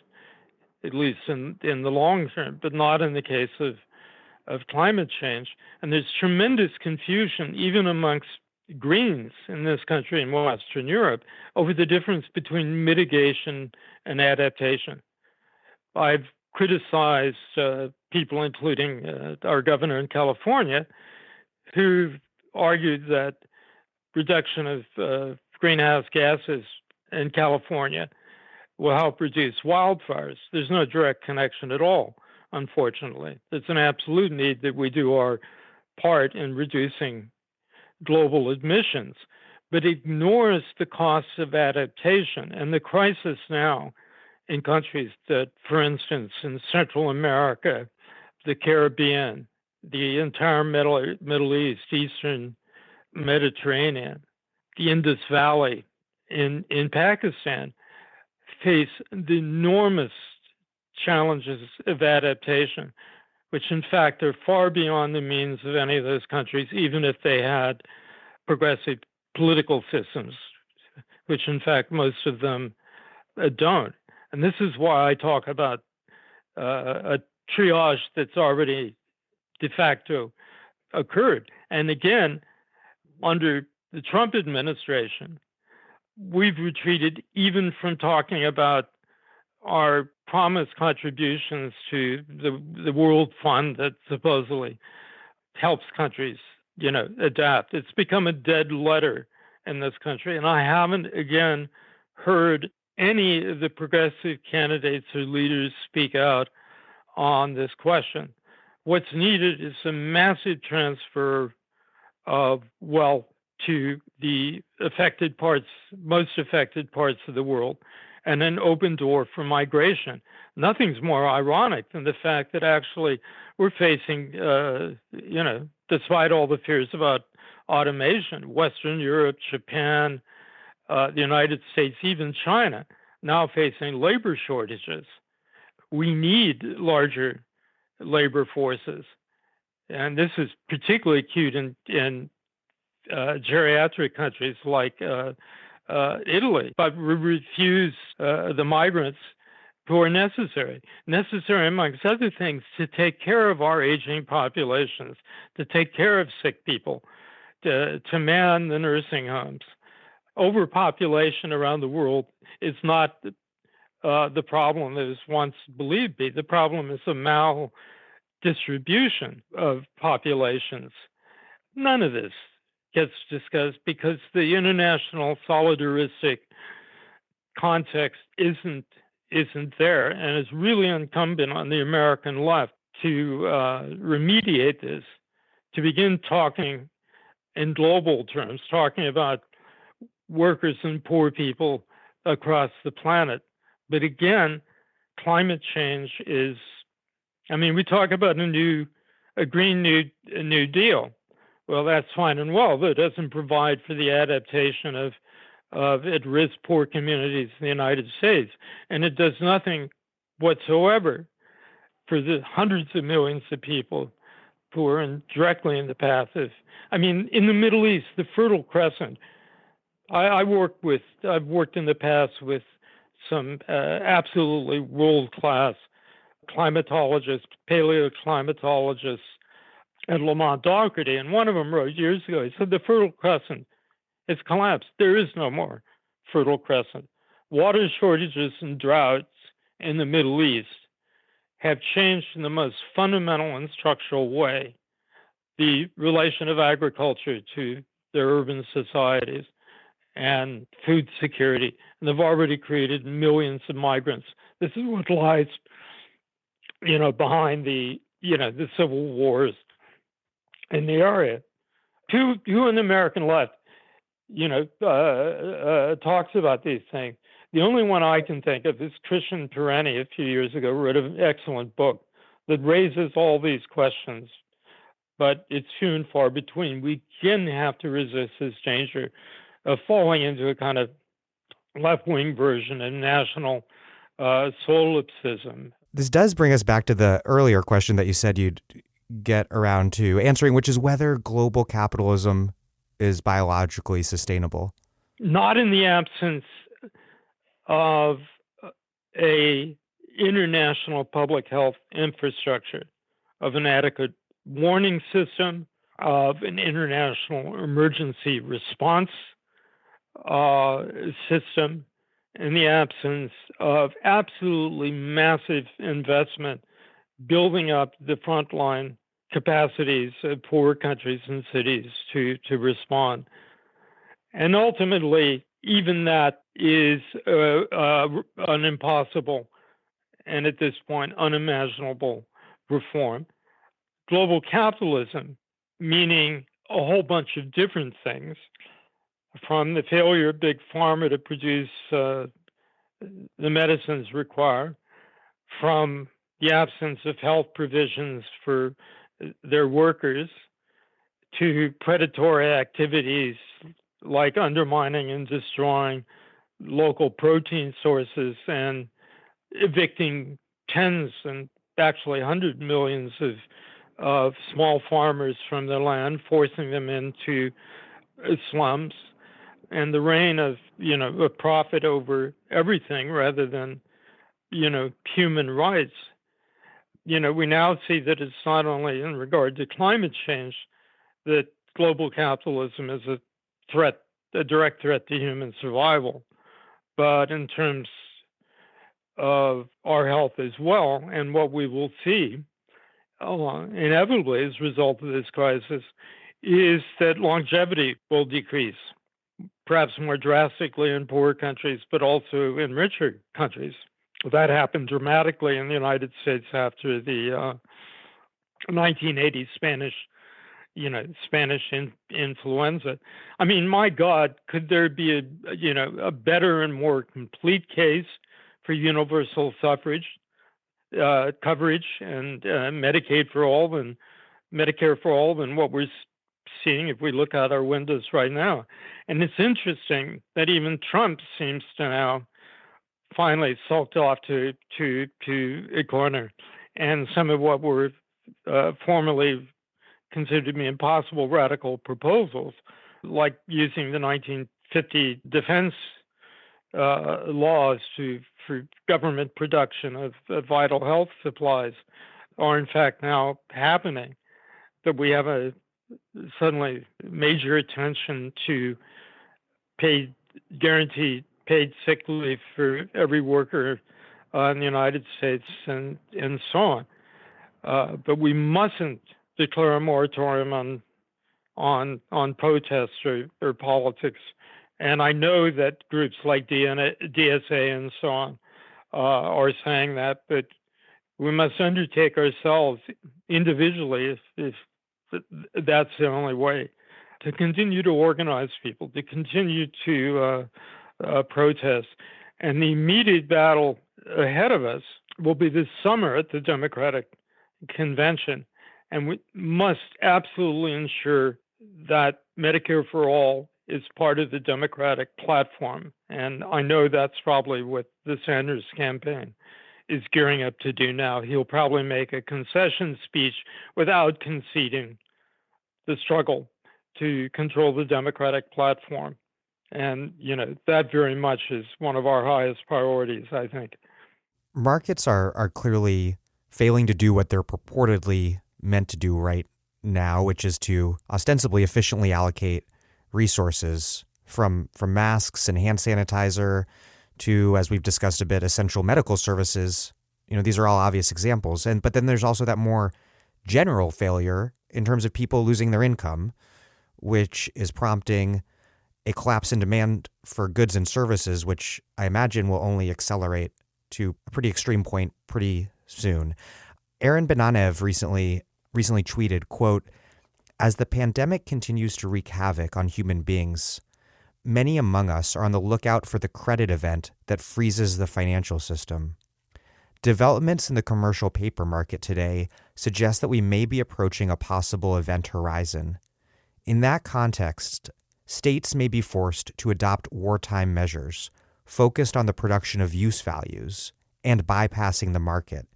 at least in the long term, but not in the case of climate change. And there's tremendous confusion, even amongst Greens in this country and Western Europe, over the difference between mitigation and adaptation. I've criticized people, including our governor in California, who argued that reduction of greenhouse gases in California will help reduce wildfires. There's no direct connection at all, unfortunately. It's an absolute need that we do our part in reducing global emissions, but ignores the costs of adaptation. And the crisis now in countries that, for instance, in Central America, the Caribbean, the entire Middle East, Eastern Mediterranean, the Indus Valley in Pakistan, face the enormous challenges of adaptation, which in fact are far beyond the means of any of those countries, even if they had progressive political systems, which in fact most of them don't. And this is why I talk about a triage that's already de facto occurred. And again, under the Trump administration, we've retreated even from talking about our promised contributions to the World Fund that supposedly helps countries, adapt. It's become a dead letter in this country. And I haven't, again, heard any of the progressive candidates or leaders speak out on this question. What's needed is a massive transfer of wealth to the most affected parts of the world, and an open door for migration. Nothing's more ironic than the fact that actually we're facing, despite all the fears about automation, Western Europe, Japan, the United States, even China, now facing labor shortages. We need larger labor forces. And this is particularly acute in geriatric countries like Italy, but we refuse the migrants who are necessary amongst other things to take care of our aging populations, to take care of sick people, to man the nursing homes. Overpopulation around the world is not the problem that was once believed to be. The problem is the maldistribution of populations. None of this gets discussed because the international solidaristic context isn't there, and it's really incumbent on the American left to remediate this, to begin talking in global terms, talking about workers and poor people across the planet. But again, climate change is, we talk about a Green New Deal. Well, that's fine and well, but it doesn't provide for the adaptation of at-risk poor communities in the United States. And it does nothing whatsoever for the hundreds of millions of people who are directly in the path of, in the Middle East, the Fertile Crescent. I've worked in the past with some absolutely world-class climatologists, paleoclimatologists at Lamont Doherty, and one of them wrote years ago, he said, the Fertile Crescent has collapsed. There is no more Fertile Crescent. Water shortages and droughts in the Middle East have changed in the most fundamental and structural way the relation of agriculture to their urban societies and food security. And they've already created millions of migrants. This is what lies, behind the civil wars in the area. Who in the American left, talks about these things? The only one I can think of is Christian Pireni. A few years ago wrote an excellent book that raises all these questions, but it's few and far between. We again have to resist this danger of falling into a kind of left-wing version of national solipsism. This does bring us back to the earlier question that you said you'd get around to answering, which is whether global capitalism is biologically sustainable. Not in the absence of a international public health infrastructure, of an adequate warning system, of an international emergency response system, in the absence of absolutely massive investment building up the frontline capacities of poor countries and cities to respond. And ultimately, even that is an impossible and at this point unimaginable reform. Global capitalism, meaning a whole bunch of different things, from the failure of big pharma to produce the medicines required, from the absence of health provisions for their workers, to predatory activities like undermining and destroying local protein sources and evicting tens and actually 100 millions of small farmers from their land, forcing them into slums, and the reign of a profit over everything rather than human rights. We now see that it's not only in regard to climate change that global capitalism is a direct threat to human survival, but in terms of our health as well. And what we will see inevitably as a result of this crisis is that longevity will decrease, perhaps more drastically in poorer countries, but also in richer countries. That happened dramatically in the United States after the 1980 Spanish influenza. I mean, my God, could there be a better and more complete case for universal suffrage coverage and Medicaid for all and Medicare for all than what we're seeing if we look out our windows right now? And it's interesting that even Trump seems to now finally sulked off to a corner, and some of what were formerly considered to be impossible radical proposals, like using the 1950 defense laws for government production of vital health supplies, are in fact now happening. That we have a suddenly major attention to guaranteed paid sick leave for every worker in the United States and so on. But we mustn't declare a moratorium on protests or politics. And I know that groups like DSA and so on are saying that, but we must undertake ourselves individually, if that's the only way, to continue to organize people, to continue to protest. And the immediate battle ahead of us will be this summer at the Democratic Convention. And we must absolutely ensure that Medicare for all is part of the Democratic platform. And I know that's probably what the Sanders campaign is gearing up to do now. He'll probably make a concession speech without conceding the struggle to control the Democratic platform. And, that very much is one of our highest priorities, I think. Markets are clearly failing to do what they're purportedly meant to do right now, which is to ostensibly efficiently allocate resources from masks and hand sanitizer to, as we've discussed a bit, essential medical services. These are all obvious examples. But then there's also that more general failure in terms of people losing their income, which is prompting a collapse in demand for goods and services, which I imagine will only accelerate to a pretty extreme point pretty soon. Aaron Benanev recently tweeted, quote, "As the pandemic continues to wreak havoc on human beings, many among us are on the lookout for the credit event that freezes the financial system. Developments in the commercial paper market today suggest that we may be approaching a possible event horizon. In that context, states may be forced to adopt wartime measures focused on the production of use values and bypassing the market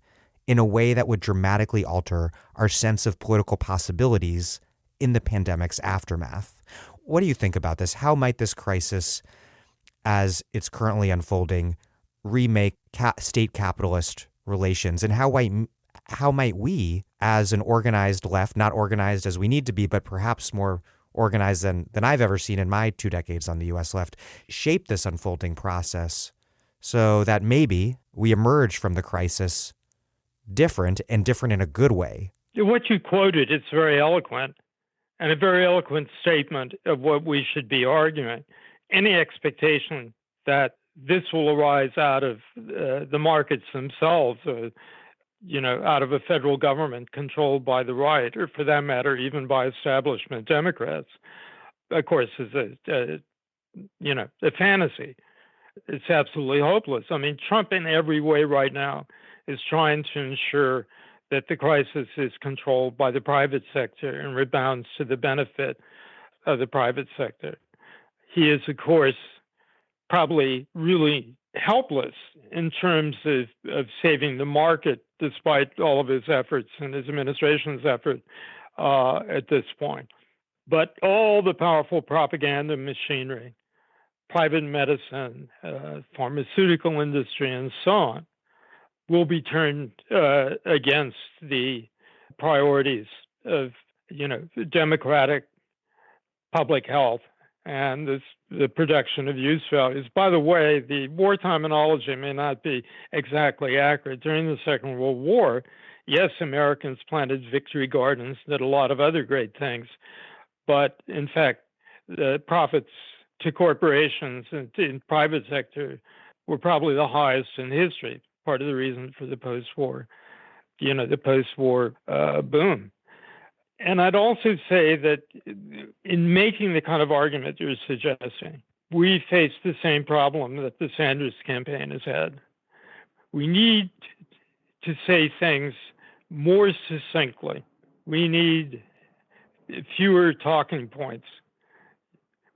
in a way that would dramatically alter our sense of political possibilities in the pandemic's aftermath." What do you think about this? How might this crisis, as it's currently unfolding, remake state capitalist relations? And how might we, as an organized left, not organized as we need to be, but perhaps more organized than I've ever seen in my 2 decades on the U.S. left, shape this unfolding process so that maybe we emerge from the crisis different in a good way? What you quoted, it's very eloquent, and a very eloquent statement of what we should be arguing. any expectation that this will arise out of the markets themselves, out of a federal government controlled by the right, or for that matter, even by establishment Democrats, of course, is a fantasy. It's absolutely hopeless. I mean, Trump in every way right now is trying to ensure that the crisis is controlled by the private sector and rebounds to the benefit of the private sector. He is, of course, probably really helpless in terms of saving the market, despite all of his efforts and his administration's effort at this point. But all the powerful propaganda machinery, private medicine, pharmaceutical industry, and so on, will be turned against the priorities of, democratic public health and the production of use values. By the way, the war terminology may not be exactly accurate. During the Second World War, yes, Americans planted victory gardens, did a lot of other great things, but in fact, the profits to corporations and in private sector were probably the highest in history. Part of the reason for the post-war, boom. And I'd also say that in making the kind of argument you're suggesting, we face the same problem that the Sanders campaign has had. We need to say things more succinctly. We need fewer talking points.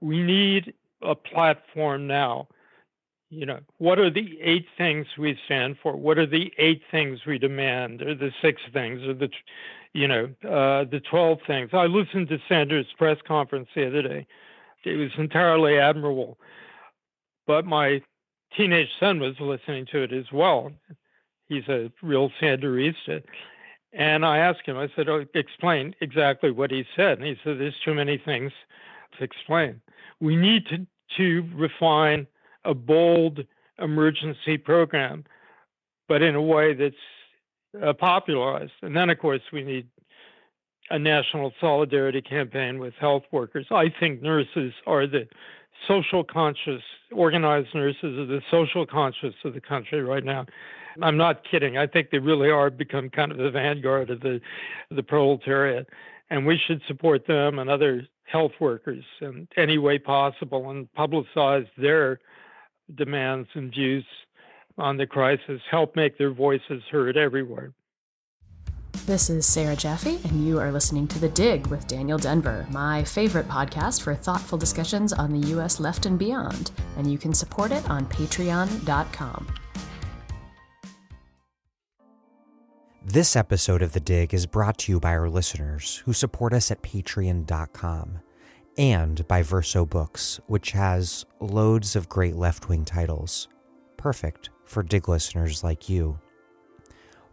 We need a platform now. What are the 8 things we stand for? What are the 8 things we demand? Or the 6 things? Or the 12 things? I listened to Sanders' press conference the other day. It was entirely admirable. But my teenage son was listening to it as well. He's a real Sanderista. And I asked him, I said, explain exactly what he said. And he said, there's too many things to explain. We need to refine a bold emergency program, but in a way that's popularized. And then, of course, we need a national solidarity campaign with health workers. I think nurses are the social conscious, organized nurses are the social conscious of the country right now. I'm not kidding. I think they really are become kind of the vanguard of the proletariat. And we should support them and other health workers in any way possible and publicize their demands and views on the crisis, help make their voices heard everywhere. This is Sarah Jaffe, and you are listening to The Dig with Daniel Denvir, my favorite podcast for thoughtful discussions on the U.S. left and beyond, and you can support it on patreon.com. This episode of The Dig is brought to you by our listeners who support us at patreon.com. And by Verso Books, which has loads of great left-wing titles, perfect for Dig listeners like you.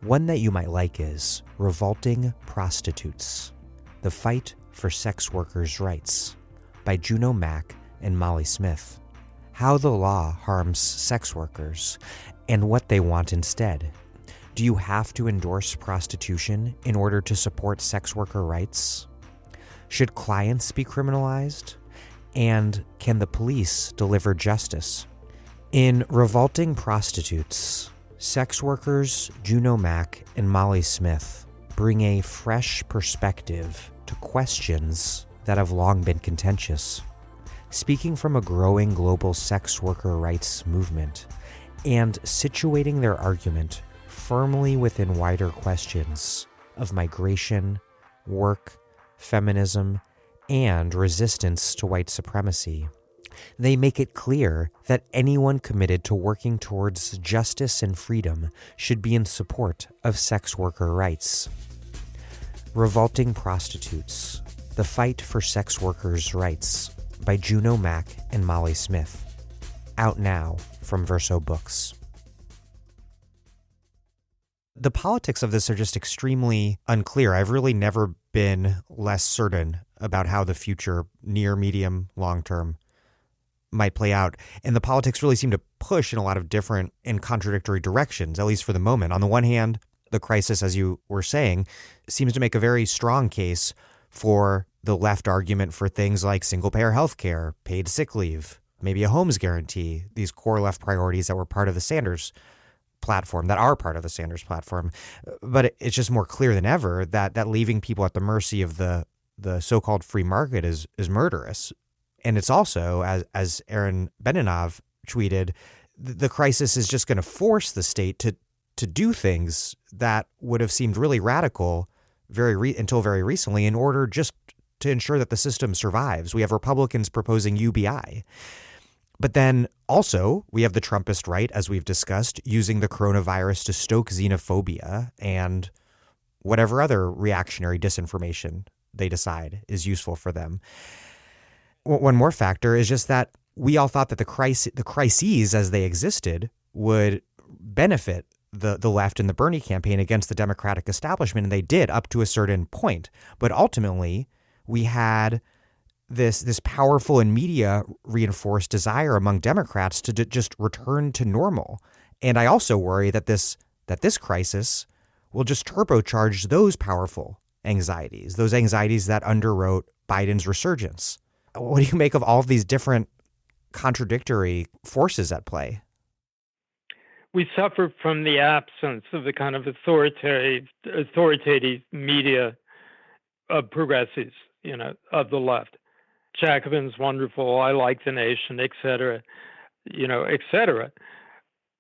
One that you might like is Revolting Prostitutes, The Fight for Sex Workers' Rights by Juno Mack and Molly Smith. How the law harms sex workers and what they want instead. Do you have to endorse prostitution in order to support sex worker rights? Should clients be criminalized? And can the police deliver justice? In Revolting Prostitutes, sex workers Juno Mack and Molly Smith bring a fresh perspective to questions that have long been contentious. Speaking from a growing global sex worker rights movement and situating their argument firmly within wider questions of migration, work, feminism, and resistance to white supremacy. They make it clear that anyone committed to working towards justice and freedom should be in support of sex worker rights. Revolting Prostitutes, The Fight for Sex Workers' Rights by Juno Mack and Molly Smith. Out now from Verso Books. The politics of this are just extremely unclear. I've really never been less certain about how the future, near, medium, long term, might play out. And the politics really seem to push in a lot of different and contradictory directions, at least for the moment. On the one hand, the crisis, as you were saying, seems to make a very strong case for the left argument for things like single-payer health care, paid sick leave, maybe a homes guarantee, these core left priorities that were part of the Sanders platform, that are part of the Sanders platform. But it's just more clear than ever that leaving people at the mercy of the so-called free market is murderous. And it's also, as Aaron Beninav tweeted, the crisis is just going to force the state to do things that would have seemed really radical until very recently in order just to ensure that the system survives. We have Republicans proposing UBI. But then also we have the Trumpist right, as we've discussed, using the coronavirus to stoke xenophobia and whatever other reactionary disinformation they decide is useful for them. One more factor is just that we all thought that the crises as they existed would benefit the left in the Bernie campaign against the Democratic establishment, and they did up to a certain point. But ultimately, we had this powerful and media reinforced desire among Democrats to just return to normal. And I also worry that this crisis will just turbocharge those powerful anxieties, those anxieties that underwrote Biden's resurgence. What do you make of all of these different contradictory forces at play? We suffer from the absence of the kind of authoritative media of progressives, of the left. Jacobin's wonderful, I like the nation, et cetera, et cetera.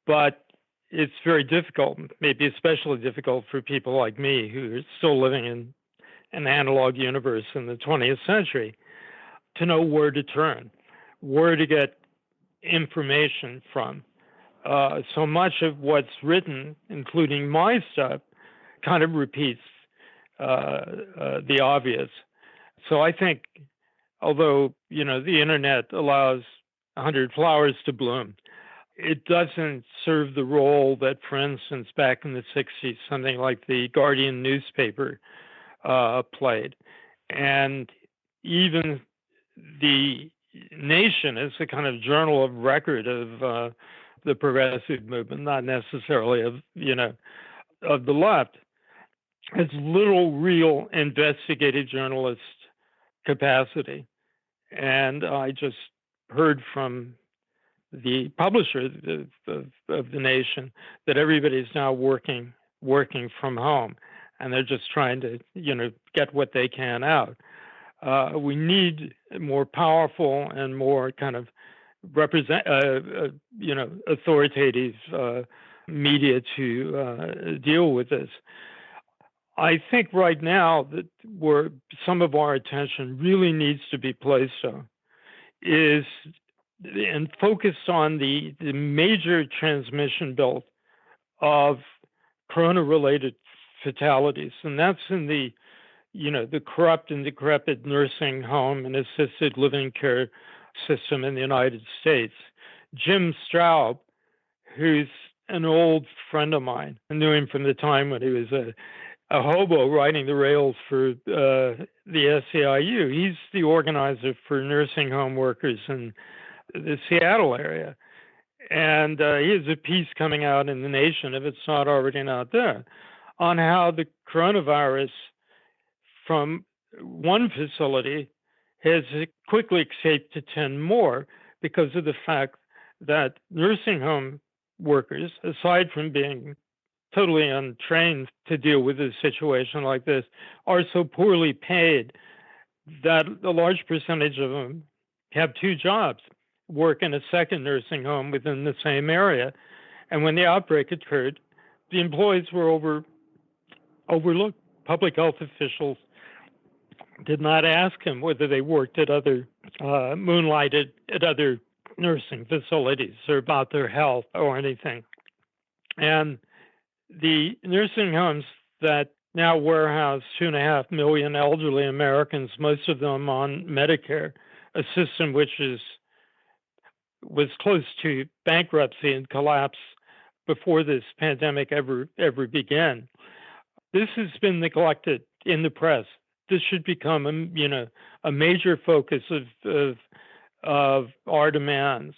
But it's very difficult, maybe especially difficult for people like me who are still living in an analog universe in the 20th century, to know where to turn, where to get information from. So much of what's written, including my stuff, kind of repeats the obvious. So I think, although, the internet allows 100 flowers to bloom, it doesn't serve the role that, for instance, back in the 60s, something like the Guardian newspaper played. And even the Nation is a kind of journal of record of the progressive movement, not necessarily of the left, has little real investigative journalist capacity. And I just heard from the publisher of the Nation that everybody's now working from home, and they're just trying to get what they can out. We need more powerful and more kind of authoritative media to deal with this. I think right now that where some of our attention really needs to be placed on is and focused on the major transmission belt of corona-related fatalities, and that's in the corrupt and decrepit nursing home and assisted living care system in the United States. Jim Straub, who's an old friend of mine, I knew him from the time when he was a hobo riding the rails for the SEIU. He's the organizer for nursing home workers in the Seattle area. And he has a piece coming out in The Nation, if it's not already out there, on how the coronavirus from one facility has quickly escaped to 10 more because of the fact that nursing home workers, aside from being totally untrained to deal with a situation like this, are so poorly paid that a large percentage of them have two jobs, work in a second nursing home within the same area. And when the outbreak occurred, the employees were overlooked. Public health officials did not ask him whether they worked at other, moonlighted at other nursing facilities or about their health or anything. And the nursing homes that now warehouse 2.5 million elderly Americans, most of them on Medicare, a system which was close to bankruptcy and collapse before this pandemic ever began. This has been neglected in the press. This should become a major focus of our demands.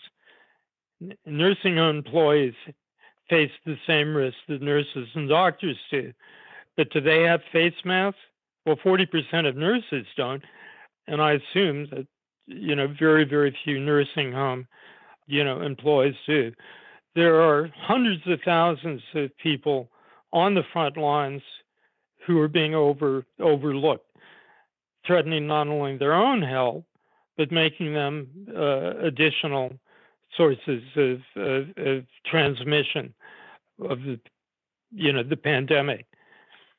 Nursing home employees face the same risk that nurses and doctors do. But do they have face masks? Well, 40% of nurses don't. And I assume that, very, very few nursing home, employees do. There are hundreds of thousands of people on the front lines who are being overlooked, threatening not only their own health, but making them additional sources of transmission of the pandemic.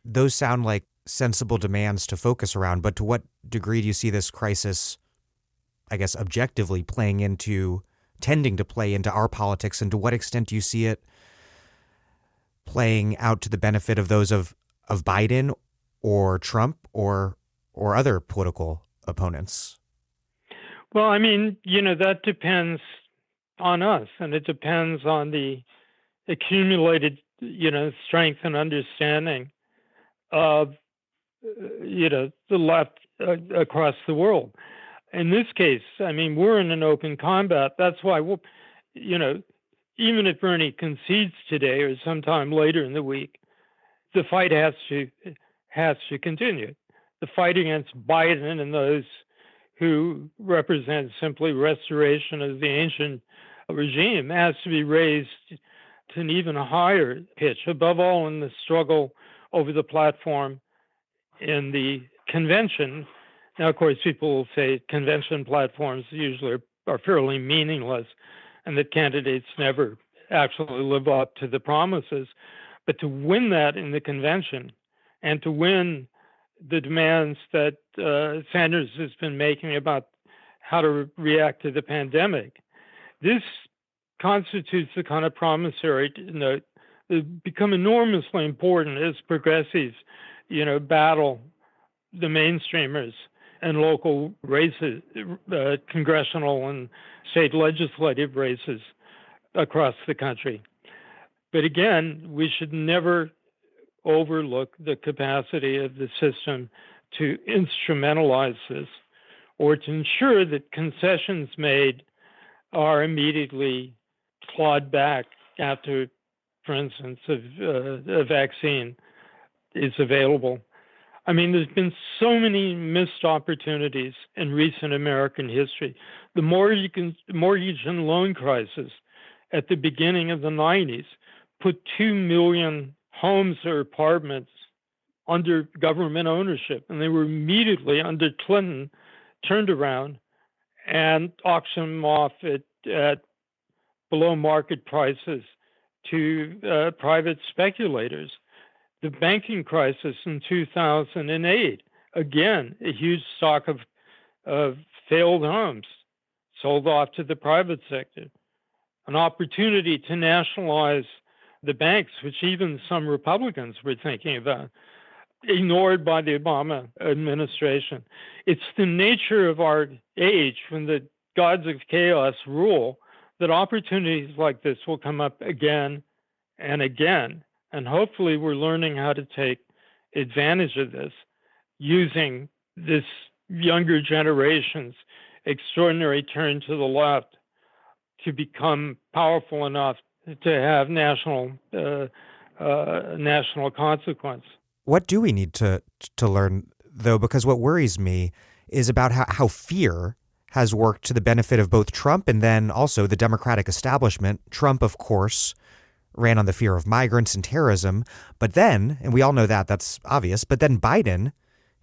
Those sound like sensible demands to focus around, but to what degree do you see this crisis, I guess, objectively tending to play into our politics, and to what extent do you see it playing out to the benefit of those of Biden or Trump or other political opponents? Well, that depends on us, and it depends on the accumulated, strength and understanding of, the left across the world. In this case, we're in an open combat. That's why, even if Bernie concedes today or sometime later in the week, the fight has to continue. The fight against Biden and those who represent simply restoration of the ancient regime has to be raised to an even higher pitch, above all in the struggle over the platform in the convention. Now, of course, people will say convention platforms usually are fairly meaningless and that candidates never actually live up to the promises. But to win that in the convention and to win the demands that Sanders has been making about how to react to the pandemic, this constitutes the kind of promissory note that become enormously important as progressives, battle the mainstreamers and local races, congressional and state legislative races across the country. But again, we should never overlook the capacity of the system to instrumentalize this or to ensure that concessions made are immediately clawed back after, for instance, a vaccine is available. There's been so many missed opportunities in recent American history. The mortgage and loan crisis at the beginning of the 90s put 2 million homes or apartments under government ownership, and they were immediately, under Clinton, turned around and auctioned them off at below market prices to private speculators. The banking crisis in 2008, again, a huge stock of failed homes sold off to the private sector. An opportunity to nationalize the banks, which even some Republicans were thinking about, ignored by the Obama administration. It's the nature of our age, when the gods of chaos rule, that opportunities like this will come up again and again. And hopefully we're learning how to take advantage of this, using this younger generation's extraordinary turn to the left to become powerful enough to have national consequence. What do we need to learn, though? Because what worries me is about how fear has worked to the benefit of both Trump and then also the Democratic establishment. Trump, of course, ran on the fear of migrants and terrorism. But then, and we all know that's obvious, but then Biden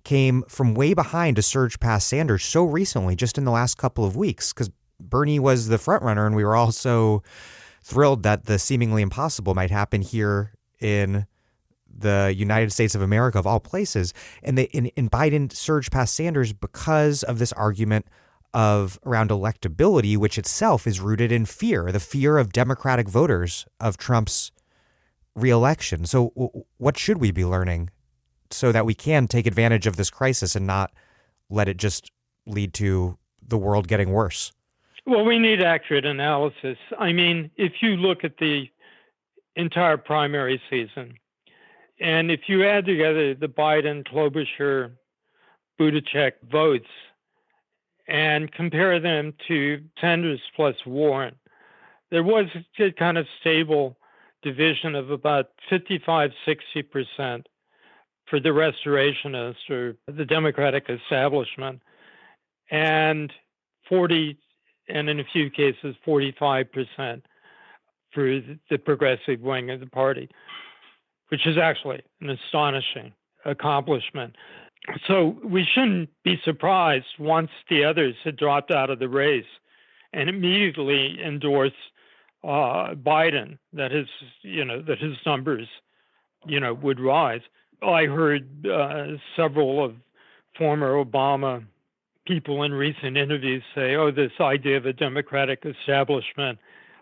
came from way behind to surge past Sanders so recently, just in the last couple of weeks, because Bernie was the front runner, and we were all so thrilled that the seemingly impossible might happen here in the United States of America, of all places. And Biden surged past Sanders because of this argument around electability, which itself is rooted in fear, the fear of Democratic voters of Trump's reelection. So what should we be learning so that we can take advantage of this crisis and not let it just lead to the world getting worse? Well, we need accurate analysis. If you look at the entire primary season, and if you add together the Biden, Klobuchar, Buttigieg votes and compare them to Sanders plus Warren, there was a kind of stable division of about 55-60% for the restorationists or the Democratic establishment, and 40, and in a few cases, 45% for the progressive wing of the party, which is actually an astonishing accomplishment. So we shouldn't be surprised once the others had dropped out of the race and immediately endorse Biden, that his numbers, would rise. I heard several of former Obama people in recent interviews say, "Oh, this idea of a Democratic establishment,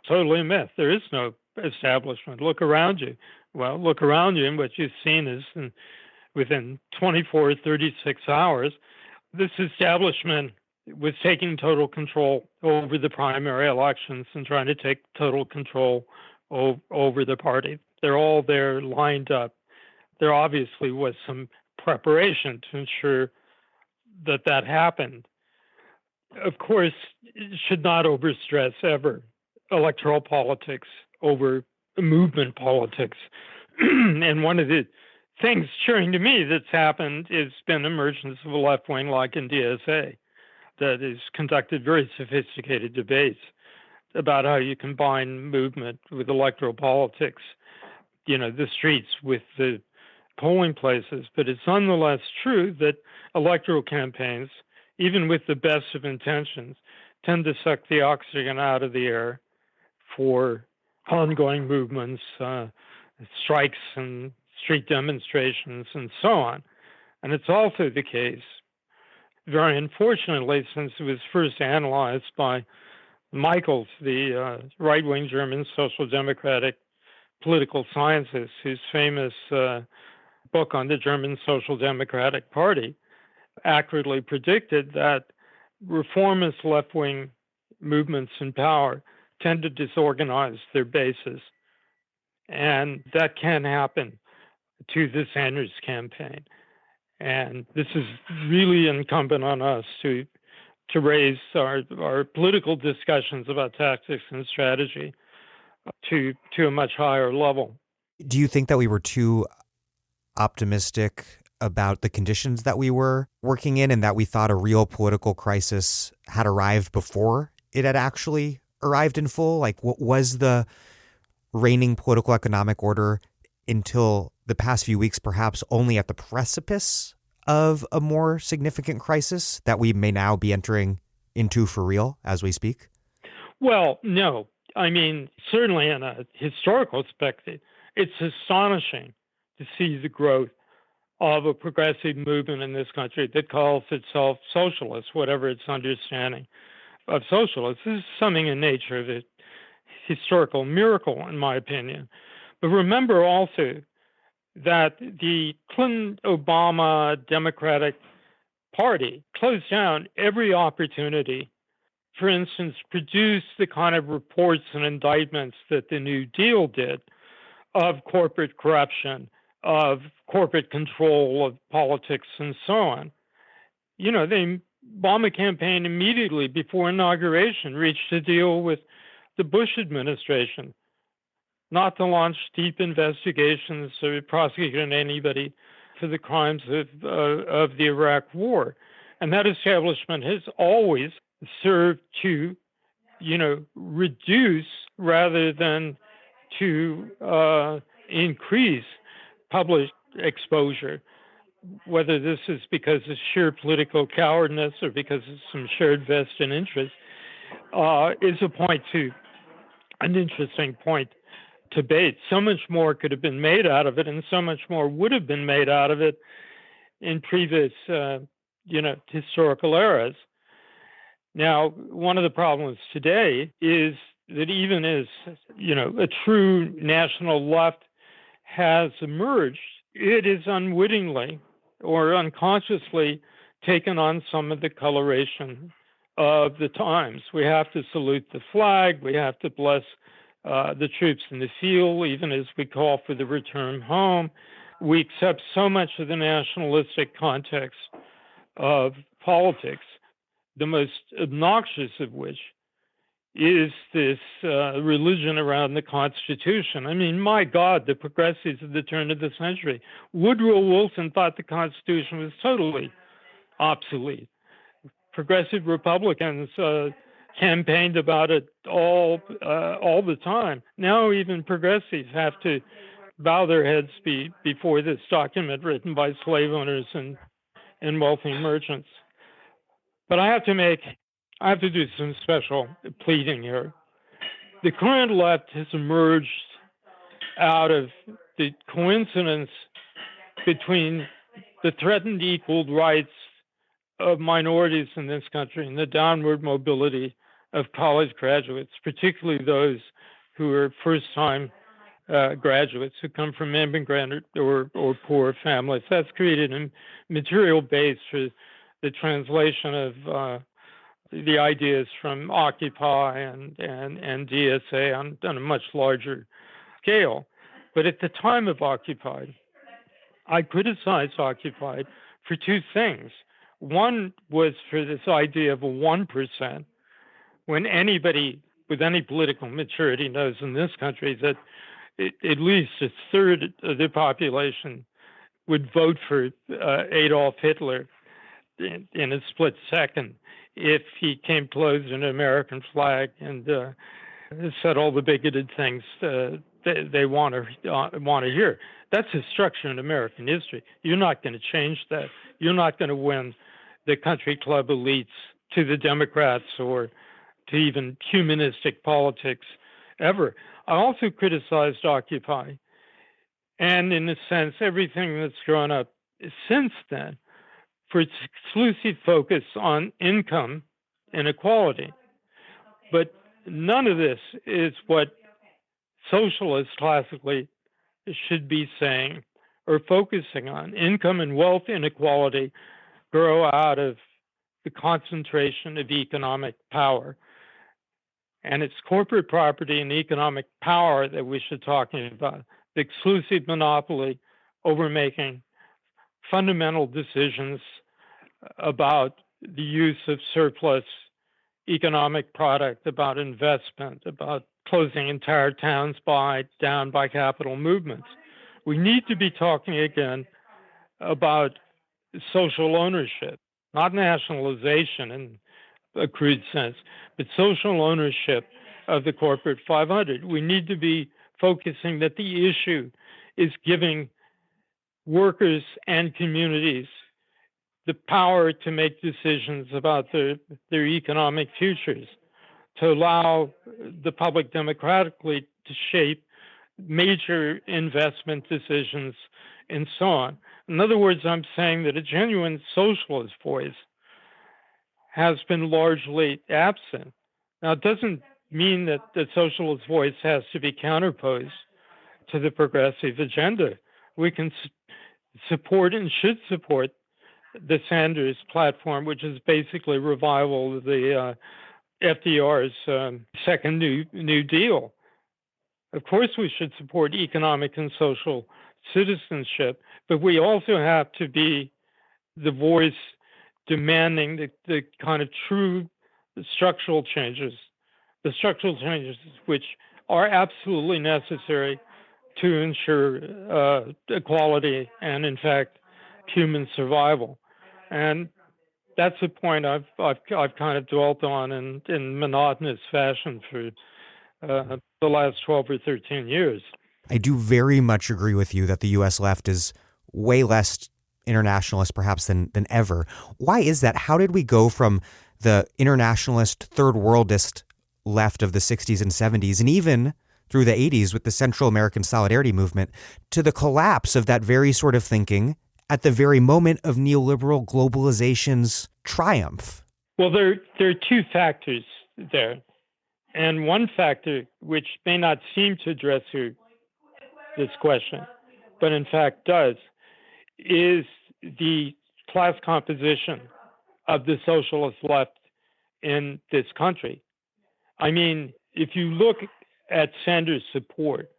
totally a myth. There is no establishment. Look around you." Well, look around you, and what you've seen is within 24, 36 hours, this establishment was taking total control over the primary elections and trying to take total control over the party. They're all there lined up. There obviously was some preparation to ensure that happened. Of course, it should not overstress ever electoral politics over movement politics. And one of the things cheering to me that's happened has been emergence of a left wing like in DSA that has conducted very sophisticated debates about how you combine movement with electoral politics, the streets with the polling places. But it's nonetheless true that electoral campaigns, even with the best of intentions, tend to suck the oxygen out of the air for ongoing movements, strikes and street demonstrations and so on. And it's also the case, very unfortunately, since it was first analyzed by Michels, the right-wing German social democratic political scientist, whose famous book on the German Social Democratic Party accurately predicted that reformist left-wing movements in power tend to disorganize their bases. And that can happen to the Sanders campaign. And this is really incumbent on us to raise our political discussions about tactics and strategy to a much higher level. Do you think that we were too optimistic about the conditions that we were working in and that we thought a real political crisis had arrived before it had actually arrived in full? Like, what was the reigning political economic order until the past few weeks, perhaps only at the precipice of a more significant crisis that we may now be entering into for real as we speak? Well, no. I mean, certainly in a historical perspective, it's astonishing to see the growth of a progressive movement in this country that calls itself socialist, whatever its understanding of socialist. This is something in nature of a historical miracle, in my opinion. But remember also that the Clinton-Obama Democratic Party closed down every opportunity, for instance, produce the kind of reports and indictments that the New Deal did of corporate corruption, of corporate control of politics, and so on. The Obama campaign immediately before inauguration reached a deal with the Bush administration not to launch deep investigations or prosecute anybody for the crimes of the Iraq War. And that establishment has always served to, reduce rather than to increase public exposure, whether this is because of sheer political cowardice or because of some shared vested interest, is an interesting point to debate. So much more could have been made out of it, and so much more would have been made out of it in previous, historical eras. Now, one of the problems today is that even as, a true national left has emerged, it is unwittingly or unconsciously taken on some of the coloration of the times. We have to salute the flag. We have to bless the troops in the field, even as we call for the return home. We accept so much of the nationalistic context of politics, the most obnoxious of which is this religion around the Constitution. I mean, my God, the progressives at the turn of the century. Woodrow Wilson thought the Constitution was totally obsolete. progressive Republicans campaigned about it all the time. Now even progressives have to bow their heads before this document written by slave owners and wealthy merchants. But I have to do some special pleading here. The current left has emerged out of the coincidence between the threatened equal rights of minorities in this country and the downward mobility of college graduates, particularly those who are first-time graduates who come from immigrant or poor families. That's created a material base for the translation of the ideas from Occupy and DSA on a much larger scale. But at the time of Occupy, I criticized Occupy for two things. One was for this idea of a 1%, when anybody with any political maturity knows in this country that at least a third of the population would vote for Adolf Hitler in a split second if he came clothed in an American flag and said all the bigoted things they want to hear. That's a structure in American history. You're not going to change that. You're not going to win the country club elites to the Democrats or to even humanistic politics ever. I also criticized Occupy, and in a sense, everything that's grown up since then, for its exclusive focus on income inequality. But none of this is what socialists classically should be saying or focusing on. Income and wealth inequality grow out of the concentration of economic power. And it's corporate property and economic power that we should be talking about. The exclusive monopoly over making fundamental decisions about the use of surplus economic product, about investment, about closing entire towns down by capital movements. We need to be talking again about social ownership, not nationalization in a crude sense, but social ownership of the corporate 500. We need to be focusing that the issue is giving workers and communities the power to make decisions about their economic futures, to allow the public democratically to shape major investment decisions and so on. In other words, I'm saying that a genuine socialist voice has been largely absent. Now, it doesn't mean that the socialist voice has to be counterposed to the progressive agenda. We can support and should support the Sanders platform, which is basically a revival of the FDR's second New Deal. Of course, we should support economic and social citizenship, but we also have to be the voice demanding the kind of true structural changes, which are absolutely necessary to ensure equality and, in fact, human survival. And that's a point I've kind of dwelt on in monotonous fashion for the last 12 or 13 years. I do very much agree with you that the U.S. left is way less internationalist perhaps than ever. Why is that? How did we go from the internationalist, third worldist left of the 60s and 70s, and even through the 80s with the Central American Solidarity Movement, to the collapse of that very sort of thinking at the very moment of neoliberal globalization's triumph? Well, there are two factors there. And one factor, which may not seem to address this question, but in fact does, is the class composition of the socialist left in this country. I mean, if you look at Sanders' support,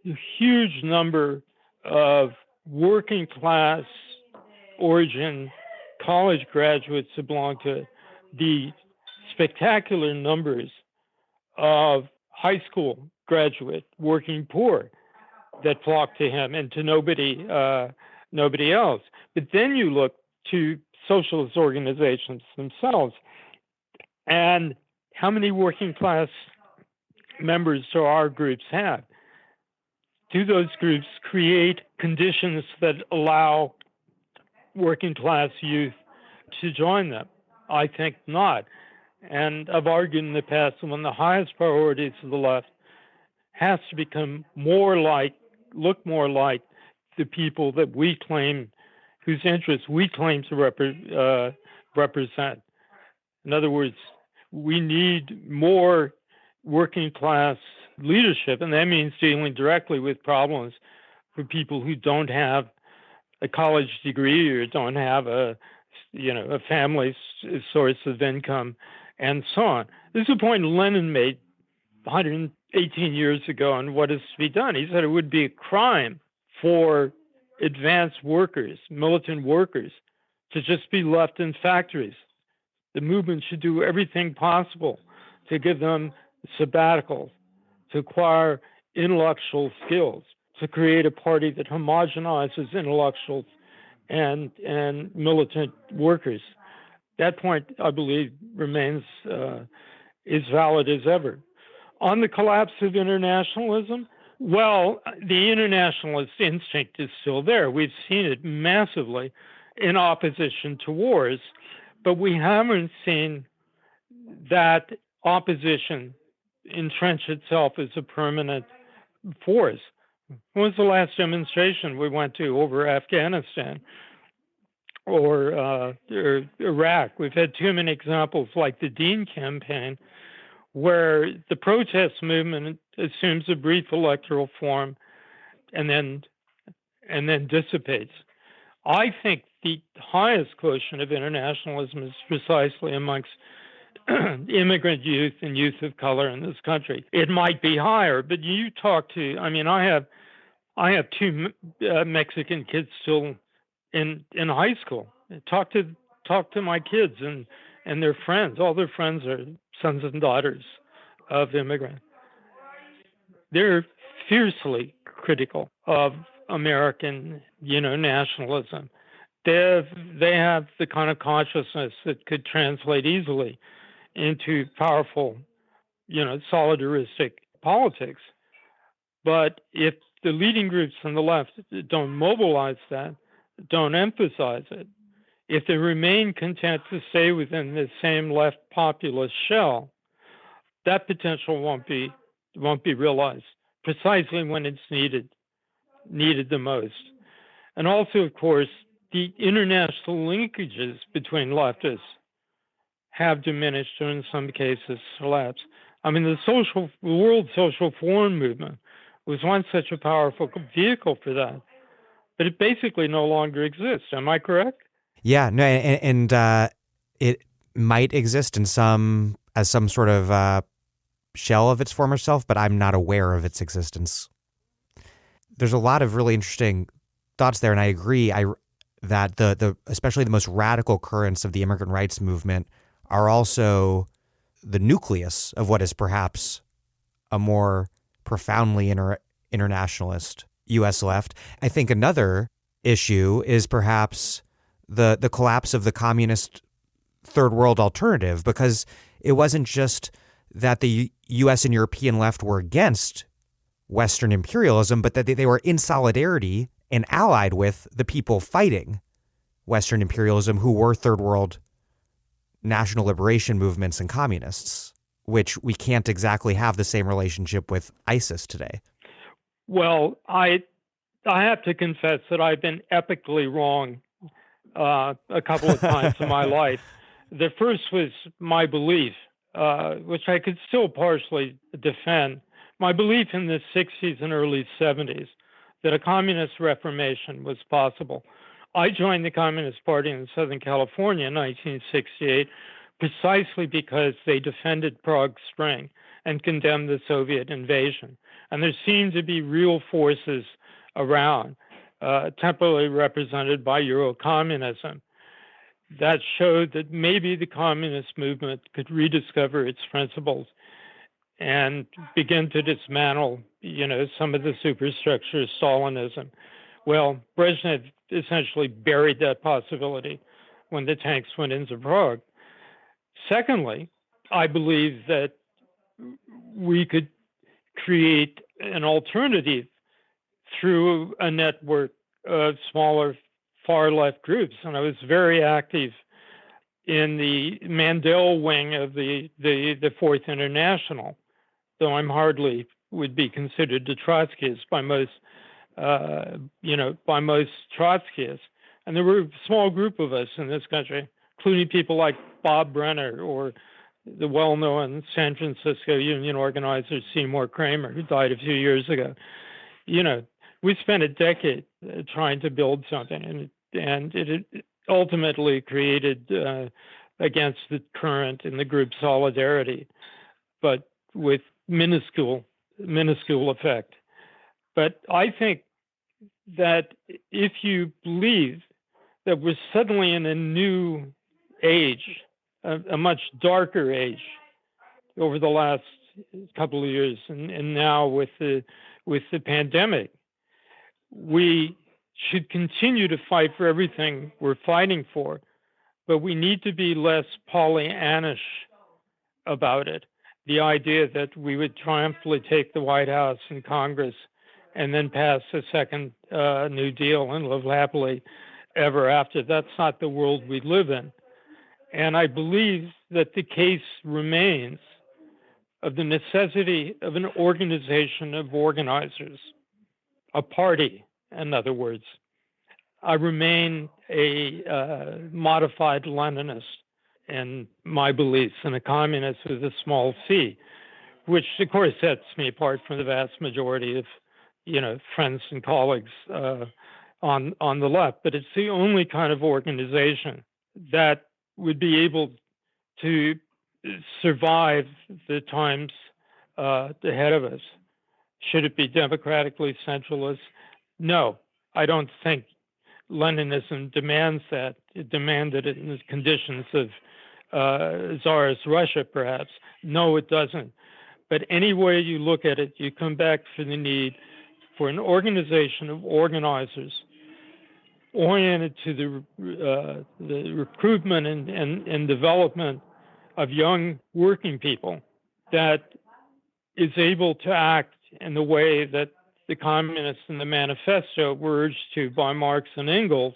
a huge number of working class origin college graduates who belong to the spectacular numbers of high school graduate working poor that flock to him and to nobody else. But then you look to socialist organizations themselves. And how many working class members do our groups have? Do those groups create conditions that allow working class youth to join them? I think not. And I've argued in the past that one of the highest priorities of the left has to become look more like the people that we claim, whose interests we claim to represent. In other words, we need more working class leadership, and that means dealing directly with problems for people who don't have a college degree or don't have a family source of income, and so on. This is a point Lenin made 118 years ago on what is to be done. He said it would be a crime for advanced workers, militant workers, to just be left in factories. The movement should do everything possible to give them sabbaticals, to acquire intellectual skills, to create a party that homogenizes intellectuals and militant workers. That point, I believe, remains as valid as ever. On the collapse of internationalism, well, the internationalist instinct is still there. We've seen it massively in opposition to wars, but we haven't seen that opposition entrench itself as a permanent force. When was the last demonstration we went to over Afghanistan or Iraq? We've had too many examples like the Dean campaign, where the protest movement assumes a brief electoral form and then dissipates. I think the highest quotient of internationalism is precisely amongst immigrant youth and youth of color in this country. It might be higher, but you talk to, I have two Mexican kids still in high school. Talk to my kids and their friends. All their friends are sons and daughters of immigrants. They're fiercely critical of American, nationalism. They have the kind of consciousness that could translate easily into powerful, solidaristic politics. But if the leading groups on the left don't mobilize that, don't emphasize it, if they remain content to stay within the same left populist shell, that potential won't be realized precisely when it's needed the most. And also, of course, the international linkages between leftists have diminished or in some cases collapsed. The World Social Forum movement was once such a powerful vehicle for that, but it basically no longer exists. Am I correct? Yeah, no, and it might exist as some sort of shell of its former self, but I'm not aware of its existence. There's a lot of really interesting thoughts there, and I agree that the especially the most radical currents of the immigrant rights movement are also the nucleus of what is perhaps a more profoundly internationalist U.S. left. I think another issue is perhaps the collapse of the communist third world alternative, because it wasn't just that the U.S. and European left were against Western imperialism, but that they were in solidarity and allied with the people fighting Western imperialism, who were third world national liberation movements and communists, which we can't exactly have the same relationship with ISIS today. Well, I have to confess that I've been epically wrong a couple of times in my life. The first was my belief, which I could still partially defend, my belief in the 60s and early 70s that a communist reformation was possible. I joined the Communist Party in Southern California in 1968 precisely because they defended Prague Spring and condemned the Soviet invasion. And there seemed to be real forces around, temporarily represented by Eurocommunism, that showed that maybe the communist movement could rediscover its principles and begin to dismantle, some of the superstructure of Stalinism. Well, Brezhnev essentially buried that possibility when the tanks went into Prague. Secondly, I believe that we could create an alternative through a network of smaller far left groups. And I was very active in the Mandel wing of the Fourth International, though I'm hardly would be considered a Trotskyist by most, by most Trotskyists. And there were a small group of us in this country, including people like Bob Brenner or the well-known San Francisco union organizer Seymour Kramer, who died a few years ago. We spent a decade trying to build something, and it ultimately created against the current in the group Solidarity, but with minuscule effect. But I think that if you believe that we're suddenly in a new age, a much darker age over the last couple of years, and now with the pandemic, we should continue to fight for everything we're fighting for, but we need to be less Pollyannish about it. The idea that we would triumphantly take the White House and Congress and then pass a second New Deal and live happily ever after. That's not the world we live in. And I believe that the case remains of the necessity of an organization of organizers, a party, in other words. I remain a modified Leninist in my beliefs and a communist with a small c, which of course sets me apart from the vast majority of, friends and colleagues on the left. But it's the only kind of organization that would be able to survive the times ahead of us. Should it be democratically centralist? No, I don't think Leninism demands that. It demanded it in the conditions of Tsarist Russia, perhaps. No, it doesn't. But any way you look at it, you come back to the need for an organization of organizers oriented to the recruitment and development of young working people that is able to act in the way that the communists in the manifesto were urged to by Marx and Engels,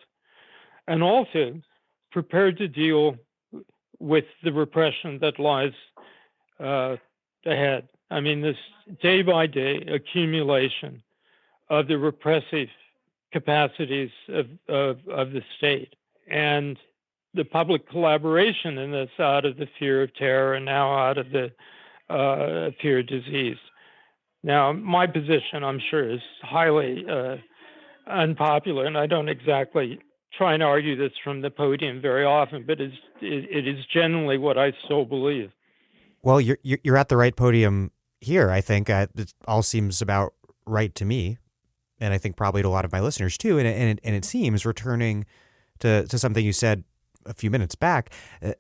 and also prepared to deal with the repression that lies ahead. I mean, this day-by-day accumulation of the repressive capacities of the state, and the public collaboration in this out of the fear of terror and now out of the fear of disease. Now, my position, I'm sure, is highly unpopular, and I don't exactly try and argue this from the podium very often, but it is generally what I still believe. Well, you're at the right podium here, I think. It all seems about right to me, and I think probably to a lot of my listeners too. And it seems, returning to something you said a few minutes back,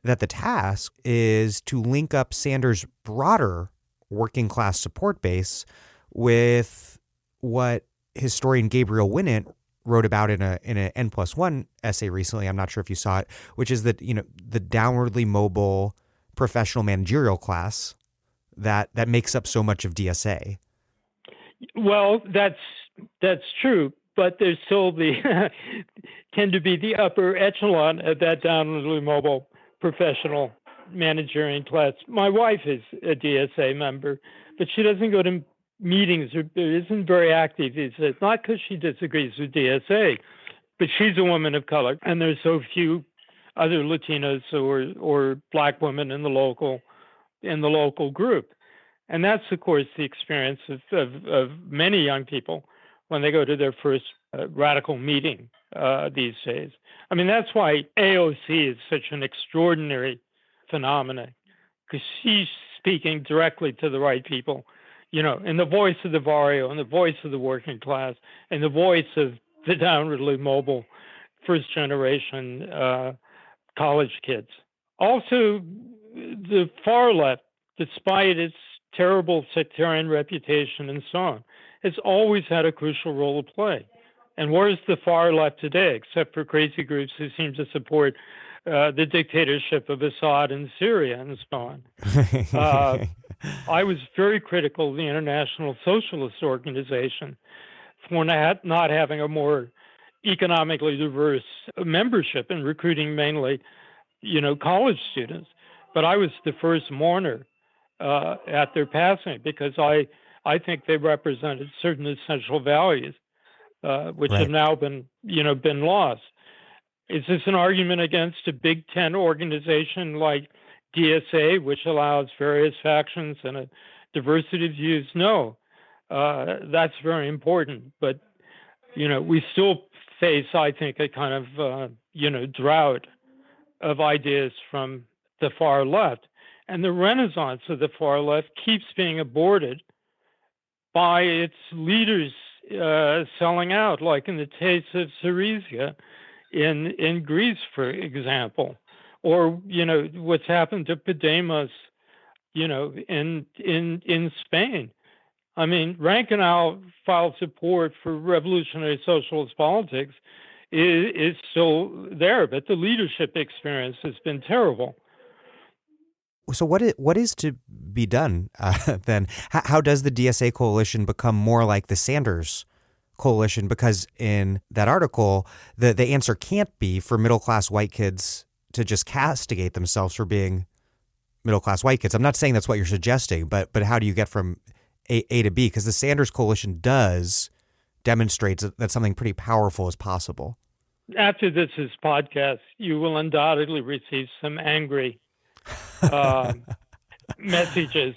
that the task is to link up Sanders' broader working class support base with what historian Gabriel Winant wrote about in a N+1 essay recently. I'm not sure if you saw it, which is that, the downwardly mobile professional managerial class that makes up so much of DSA. Well, that's true, but there's still tend to be the upper echelon of that downwardly mobile professional managerial class. My wife is a DSA member, but she doesn't go to meetings or isn't very active. It's not because she disagrees with DSA, but she's a woman of color, and there's so few other Latinos or Black women in the local group. And that's, of course, the experience of many young people when they go to their first radical meeting these days. I mean, that's why AOC is such an extraordinary phenomenon, because she's speaking directly to the right people, in the voice of the barrio, in the voice of the working class, in the voice of the downwardly mobile first generation college kids. Also, the far left, despite its terrible sectarian reputation and so on, has always had a crucial role to play. And where's the far left today, except for crazy groups who seem to support the dictatorship of Assad in Syria and so on. I was very critical of the International Socialist Organization for not having a more economically diverse membership and recruiting mainly, college students. But I was the first mourner at their passing because I think they represented certain essential values, which Right. have now been lost. Is this an argument against a Big Ten organization like DSA, which allows various factions and a diversity of views? No, that's very important. But, we still face, I think, a kind of, drought of ideas from the far left. And the renaissance of the far left keeps being aborted by its leaders selling out, like in the case of Syriza in Greece, for example, or what's happened to Podemos, in Spain. I mean, Rankinau filed support for revolutionary socialist politics is still there, but the leadership experience has been terrible. So what is to be done then? How does the DSA coalition become more like the Sanders coalition? Because in that article, the answer can't be for middle-class white kids to just castigate themselves for being middle-class white kids. I'm not saying that's what you're suggesting, but how do you get from A to B? Because the Sanders coalition does demonstrates that something pretty powerful is possible. After this is podcast, you will undoubtedly receive some angry messages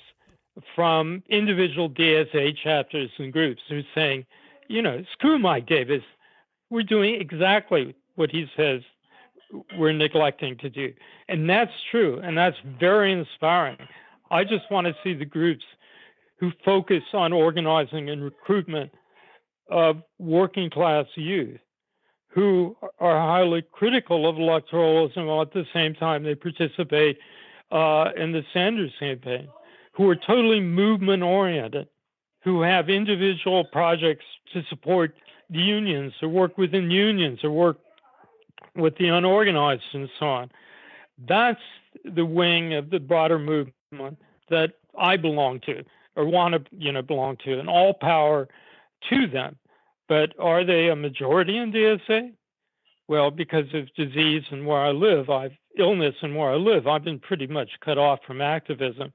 from individual DSA chapters and groups who are saying, screw Mike Davis. We're doing exactly what he says we're neglecting to do. And that's true. And that's very inspiring. I just want to see the groups who focus on organizing and recruitment of working class youth who are highly critical of electoralism while at the same time they participate in the Sanders campaign, who are totally movement oriented, who have individual projects to support the unions or work within unions or work with the unorganized and so on. That's the wing of the broader movement that I belong to or want to belong to, and all power to them. But are they a majority in DSA? Well, because of disease and where I live, illness and where I live, I've been pretty much cut off from activism.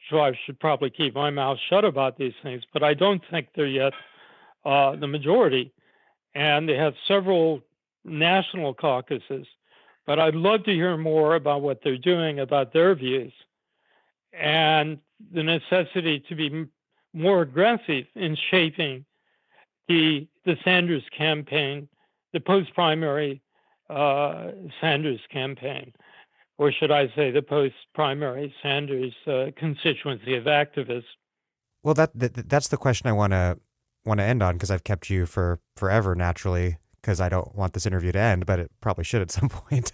So I should probably keep my mouth shut about these things. But I don't think they're yet the majority. And they have several national caucuses. But I'd love to hear more about what they're doing, about their views, and the necessity to be more aggressive in shaping the Sanders campaign, the post-primary Sanders campaign, or should I say the post-primary Sanders constituency of activists. Well, that's the question I want to end on, because I've kept you for forever, naturally, because I don't want this interview to end, but it probably should at some point.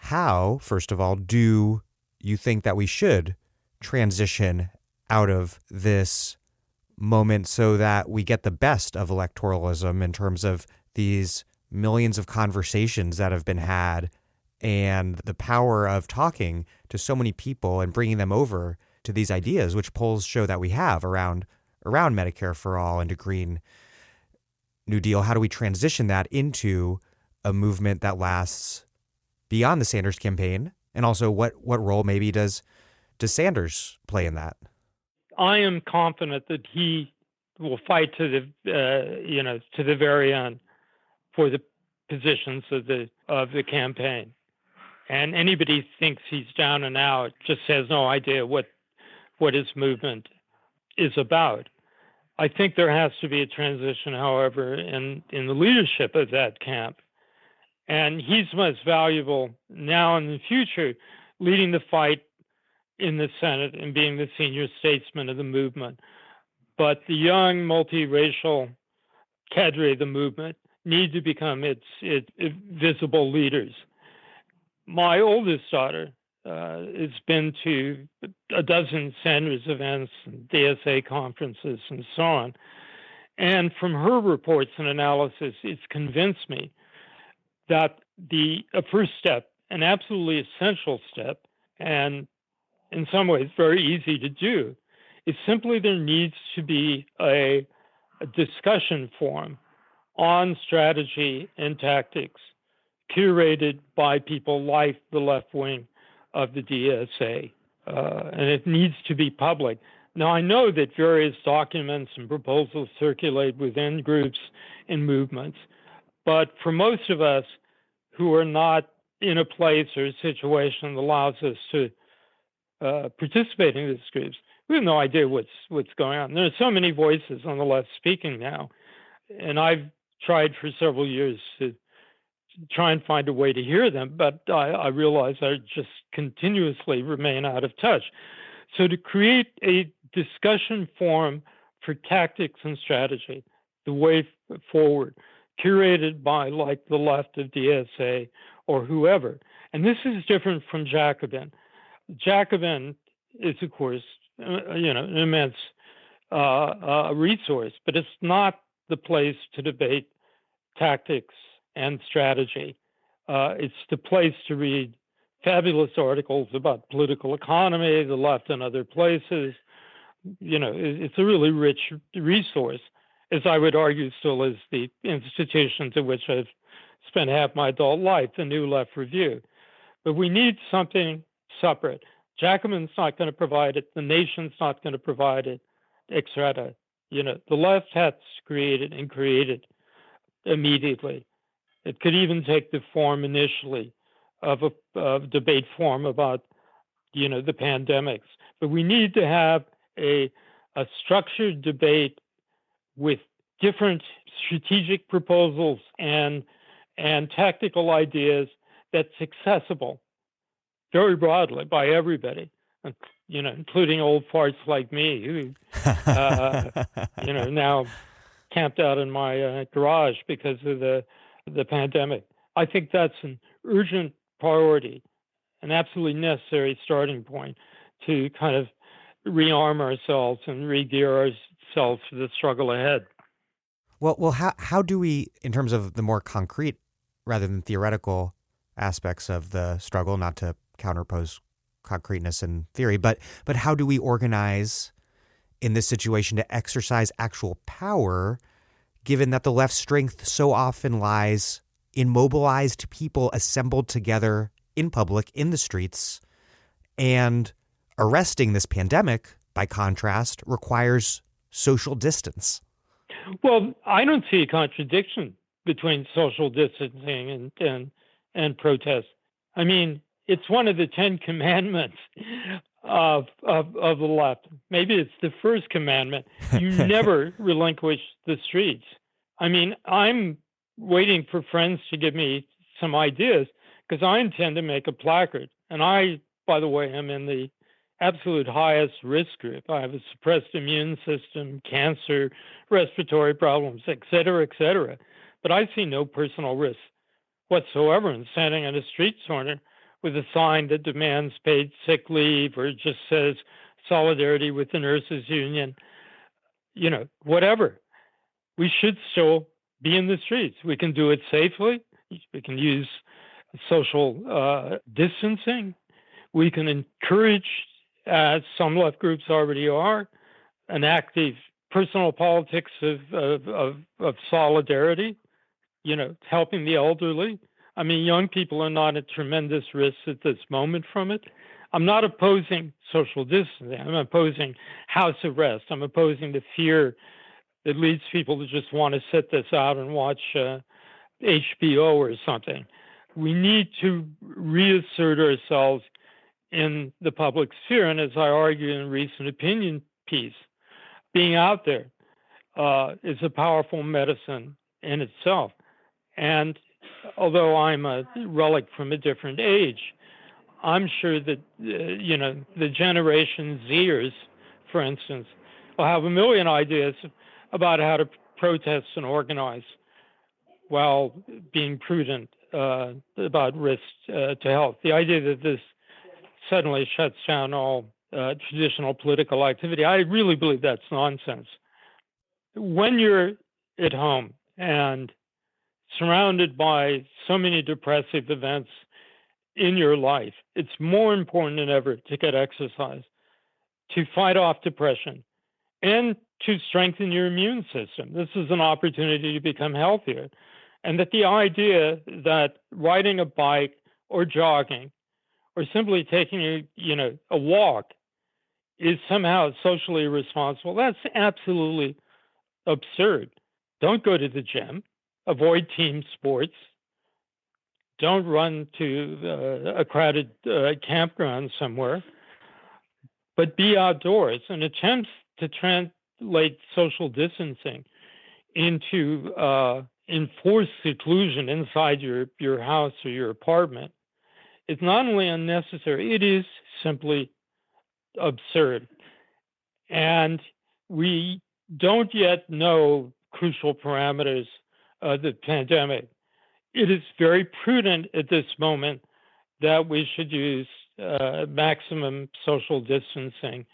How, first of all, do you think that we should transition out of this moment so that we get the best of electoralism in terms of these millions of conversations that have been had and the power of talking to so many people and bringing them over to these ideas, which polls show that we have around Medicare for all and a Green New Deal? How do we transition that into a movement that lasts beyond the Sanders campaign? And also, what role maybe does Sanders play in that? I am confident that he will fight to the very end for the positions of the campaign. And anybody thinks he's down and out just has no idea what his movement is about. I think there has to be a transition, however, in the leadership of that camp. And he's most valuable now and in the future, leading the fight in the Senate and being the senior statesman of the movement. But the young multiracial cadre of the movement need to become its visible leaders. My oldest daughter has been to a dozen Sanders events, DSA conferences, and so on. And from her reports and analysis, it's convinced me that a first step an absolutely essential step, and in some ways very easy to do, is simply there needs to be a discussion forum on strategy and tactics curated by people like the left wing of the DSA, and it needs to be public. Now, I know that various documents and proposals circulate within groups and movements, but for most of us who are not in a place or a situation that allows us to participate in these groups, we have no idea what's going on. There are so many voices on the left speaking now, and I've tried for several years to try and find a way to hear them, but I realize I just continuously remain out of touch. So to create a discussion forum for tactics and strategy, the way forward, curated by like the left of DSA or whoever. And this is different from Jacobin. Jacobin is, of course, an immense resource, but it's not the place to debate tactics and strategy. It's the place to read fabulous articles about political economy, the left, and other places. It's a really rich resource, as I would argue still is the institutions in which I've spent half my adult life, the New Left Review. But we need something separate. Jacobin's not going to provide it. The Nation's not going to provide it, etc. The left has to create it and create it immediately. It could even take the form initially of a debate forum about, the pandemics. But we need to have a structured debate with different strategic proposals and tactical ideas that's accessible very broadly by everybody, including old farts like me who, now camped out in my garage because of the pandemic. I think that's an urgent priority, an absolutely necessary starting point to kind of rearm ourselves and re-gear ourselves for the struggle ahead. Well, how do we, in terms of the more concrete rather than theoretical aspects of the struggle, not to counterpose concreteness and theory, but how do we organize in this situation to exercise actual power, given that the left's strength so often lies in mobilized people assembled together in public, in the streets, and arresting this pandemic, by contrast, requires social distance? Well, I don't see a contradiction between social distancing and protest. I mean, it's one of the 10 commandments of the left. Maybe it's the first commandment. You never relinquish the streets. I mean, I'm waiting for friends to give me some ideas because I intend to make a placard. And I, by the way, am in the absolute highest risk group. I have a suppressed immune system, cancer, respiratory problems, et cetera, et cetera. But I see no personal risk whatsoever in standing on a street corner with a sign that demands paid sick leave or just says solidarity with the nurses union, whatever. We should still be in the streets. We can do it safely. We can use social distancing. We can encourage, as some left groups already are, an active personal politics of solidarity, helping the elderly. I mean, young people are not at tremendous risk at this moment from it. I'm not opposing social distancing. I'm opposing house arrest. I'm opposing the fear that leads people to just want to sit this out and watch HBO or something. We need to reassert ourselves in the public sphere. And as I argued in a recent opinion piece, being out there is a powerful medicine in itself. And although I'm a relic from a different age, I'm sure that, the Generation Zers, for instance, will have a million ideas about how to protest and organize while being prudent about risks to health. The idea that this suddenly shuts down all traditional political activity, I really believe that's nonsense. When you're at home and surrounded by so many depressive events in your life, it's more important than ever to get exercise, to fight off depression, and to strengthen your immune system. This is an opportunity to become healthier. And that the idea that riding a bike or jogging or simply taking a walk is somehow socially irresponsible, that's absolutely absurd. Don't go to the gym, avoid team sports, don't run to a crowded campground somewhere, but be outdoors. And attempts to translate social distancing into enforced seclusion inside your house or your apartment is not only unnecessary, it is simply absurd. And we don't yet know crucial parameters of the pandemic. It is very prudent at this moment that we should use maximum social distancing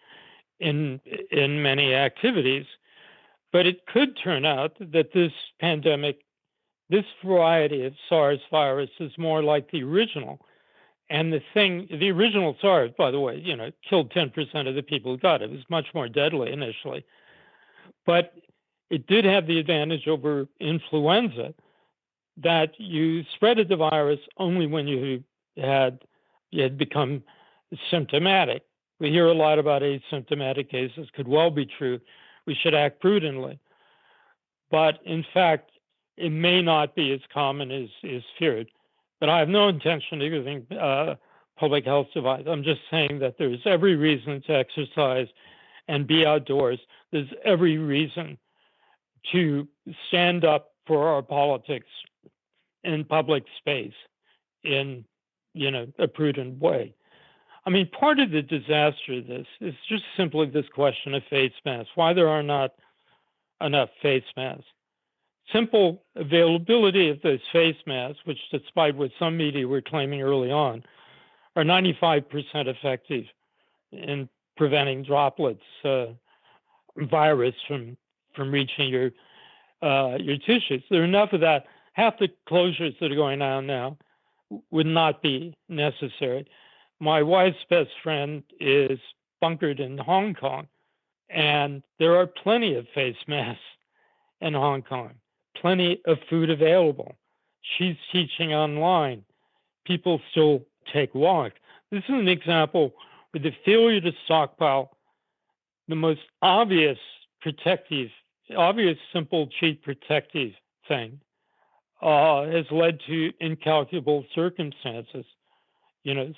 in many activities. But it could turn out that this pandemic, this variety of SARS virus is more like the original. And the original SARS, by the way, killed 10% of the people who got it. It was much more deadly initially. But it did have the advantage over influenza that you spreaded the virus only when you had become symptomatic. We hear a lot about asymptomatic cases, could well be true. We should act prudently. But in fact, it may not be as common as is feared. But I have no intention of giving public health advice. I'm just saying that there's every reason to exercise and be outdoors. There's every reason to stand up for our politics in public space in a prudent way. I mean, part of the disaster of this is just simply this question of face masks, why there are not enough face masks. Simple availability of those face masks, which despite what some media were claiming early on, are 95% effective in preventing droplets, virus from reaching your tissues. There are enough of that. Half the closures that are going on now would not be necessary. My wife's best friend is bunkered in Hong Kong, and there are plenty of face masks in Hong Kong, plenty of food available. She's teaching online. People still take walks. This is an example where the failure to stockpile the most obvious, simple, cheap, protective thing has led to incalculable circumstances.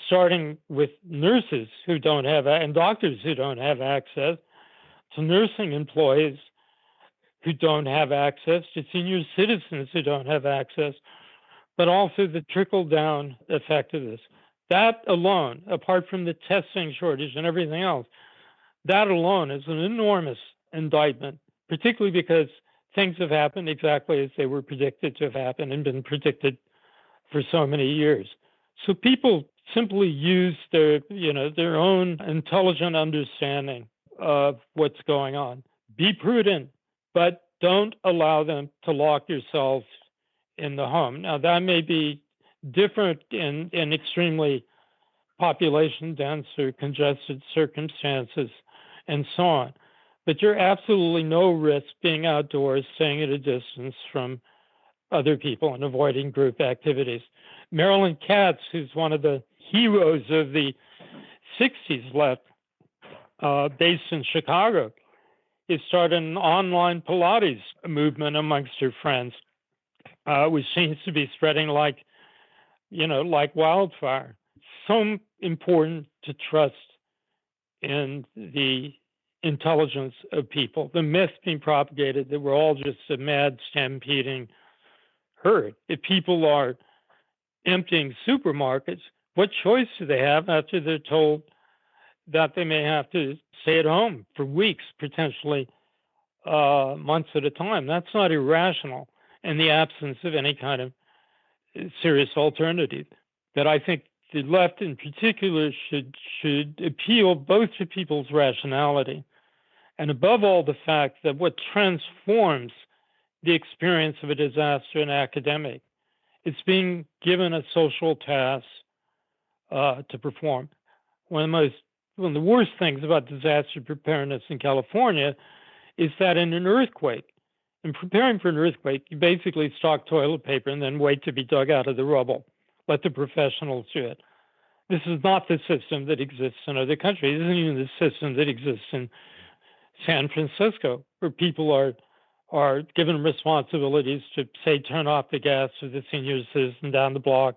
Starting with nurses who don't have, and doctors who don't have access, to nursing employees who don't have access, to senior citizens who don't have access, but also the trickle-down effect of this. That alone, apart from the testing shortage and everything else, that alone is an enormous indictment, particularly because things have happened exactly as they were predicted to have happened and been predicted for so many years. So people simply use their own intelligent understanding of what's going on. Be prudent, but don't allow them to lock yourselves in the home. Now, that may be different in extremely population dense or congested circumstances and so on. But you're absolutely no risk being outdoors, staying at a distance from other people and avoiding group activities. Marilyn Katz, who's one of the heroes of the 60s left, based in Chicago, has started an online Pilates movement amongst her friends, which seems to be spreading like wildfire. So important to trust in the intelligence of people. The myth being propagated that we're all just a mad stampeding herd. If people are emptying supermarkets, what choice do they have after they're told that they may have to stay at home for weeks, potentially months at a time? That's not irrational in the absence of any kind of serious alternative. That I think the left in particular should appeal both to people's rationality and above all the fact that what transforms the experience of a disaster in academic, it's being given a social task to perform. One of the worst things about disaster preparedness in California is that in an earthquake, in preparing for an earthquake, you basically stock toilet paper and then wait to be dug out of the rubble. Let the professionals do it. This is not the system that exists in other countries. This isn't even the system that exists in San Francisco, where people are given responsibilities to, say, turn off the gas to the senior citizen down the block.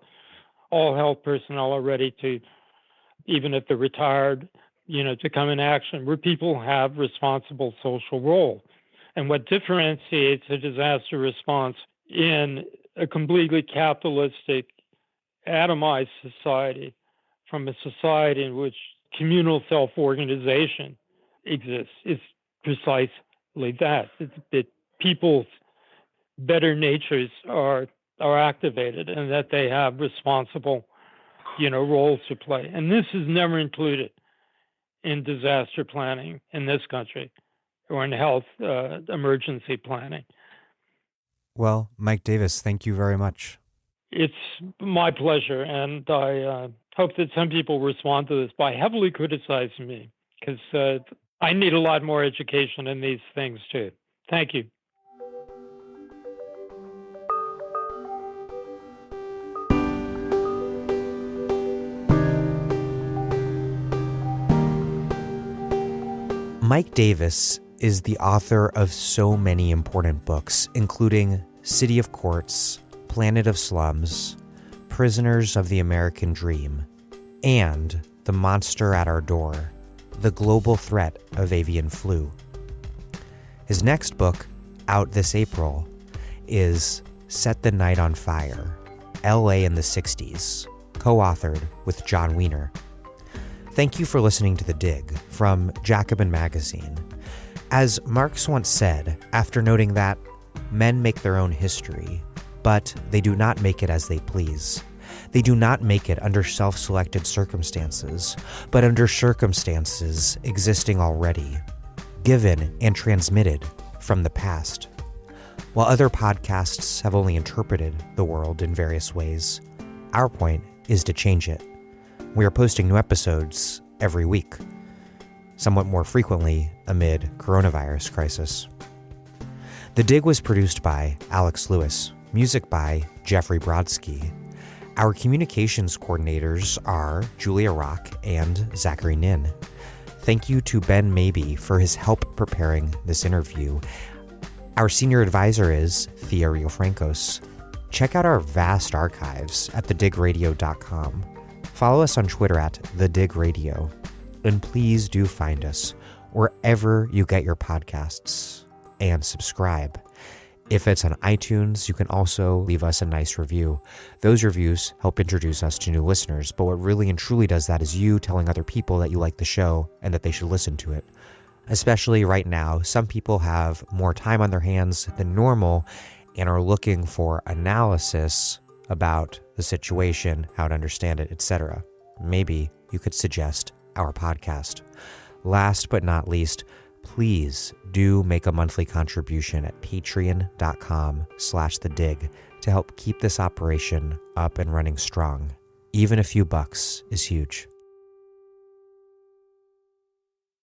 All health personnel are ready to, even if they're retired, to come in action, where people have responsible social role. And what differentiates a disaster response in a completely capitalistic, atomized society from a society in which communal self-organization exists is precisely that. That people's better natures are activated and that they have responsible, roles to play. And this is never included in disaster planning in this country or in health emergency planning. Well, Mike Davis, thank you very much. It's my pleasure, and I hope that some people respond to this by heavily criticizing me, because I need a lot more education in these things too. Thank you. Mike Davis is the author of so many important books, including City of Courts, Planet of Slums, Prisoners of the American Dream, and The Monster at Our Door, The Global Threat of Avian Flu. His next book, out this April, is Set the Night on Fire, L.A. in the 60s, co-authored with John Wiener. Thank you for listening to The Dig from Jacobin Magazine. As Marx once said, after noting that men make their own history, but they do not make it as they please. They do not make it under self-selected circumstances, but under circumstances existing already, given and transmitted from the past. While other podcasts have only interpreted the world in various ways, our point is to change it. We are posting new episodes every week, somewhat more frequently amid coronavirus crisis. The Dig was produced by Alex Lewis, music by Jeffrey Brodsky. Our communications coordinators are Julia Rock and Zachary Nin. Thank you to Ben Mabey for his help preparing this interview. Our senior advisor is Thea Riofrancos. Check out our vast archives at thedigradio.com. Follow us on Twitter at thedigradio. And please do find us wherever you get your podcasts and subscribe. If it's on iTunes, you can also leave us a nice review. Those reviews help introduce us to new listeners, but what really and truly does that is you telling other people that you like the show and that they should listen to it. Especially right now, some people have more time on their hands than normal and are looking for analysis about the situation, how to understand it, etc. Maybe you could suggest our podcast. Last but not least, please do make a monthly contribution at patreon.com/thedig to help keep this operation up and running strong. Even a few bucks is huge.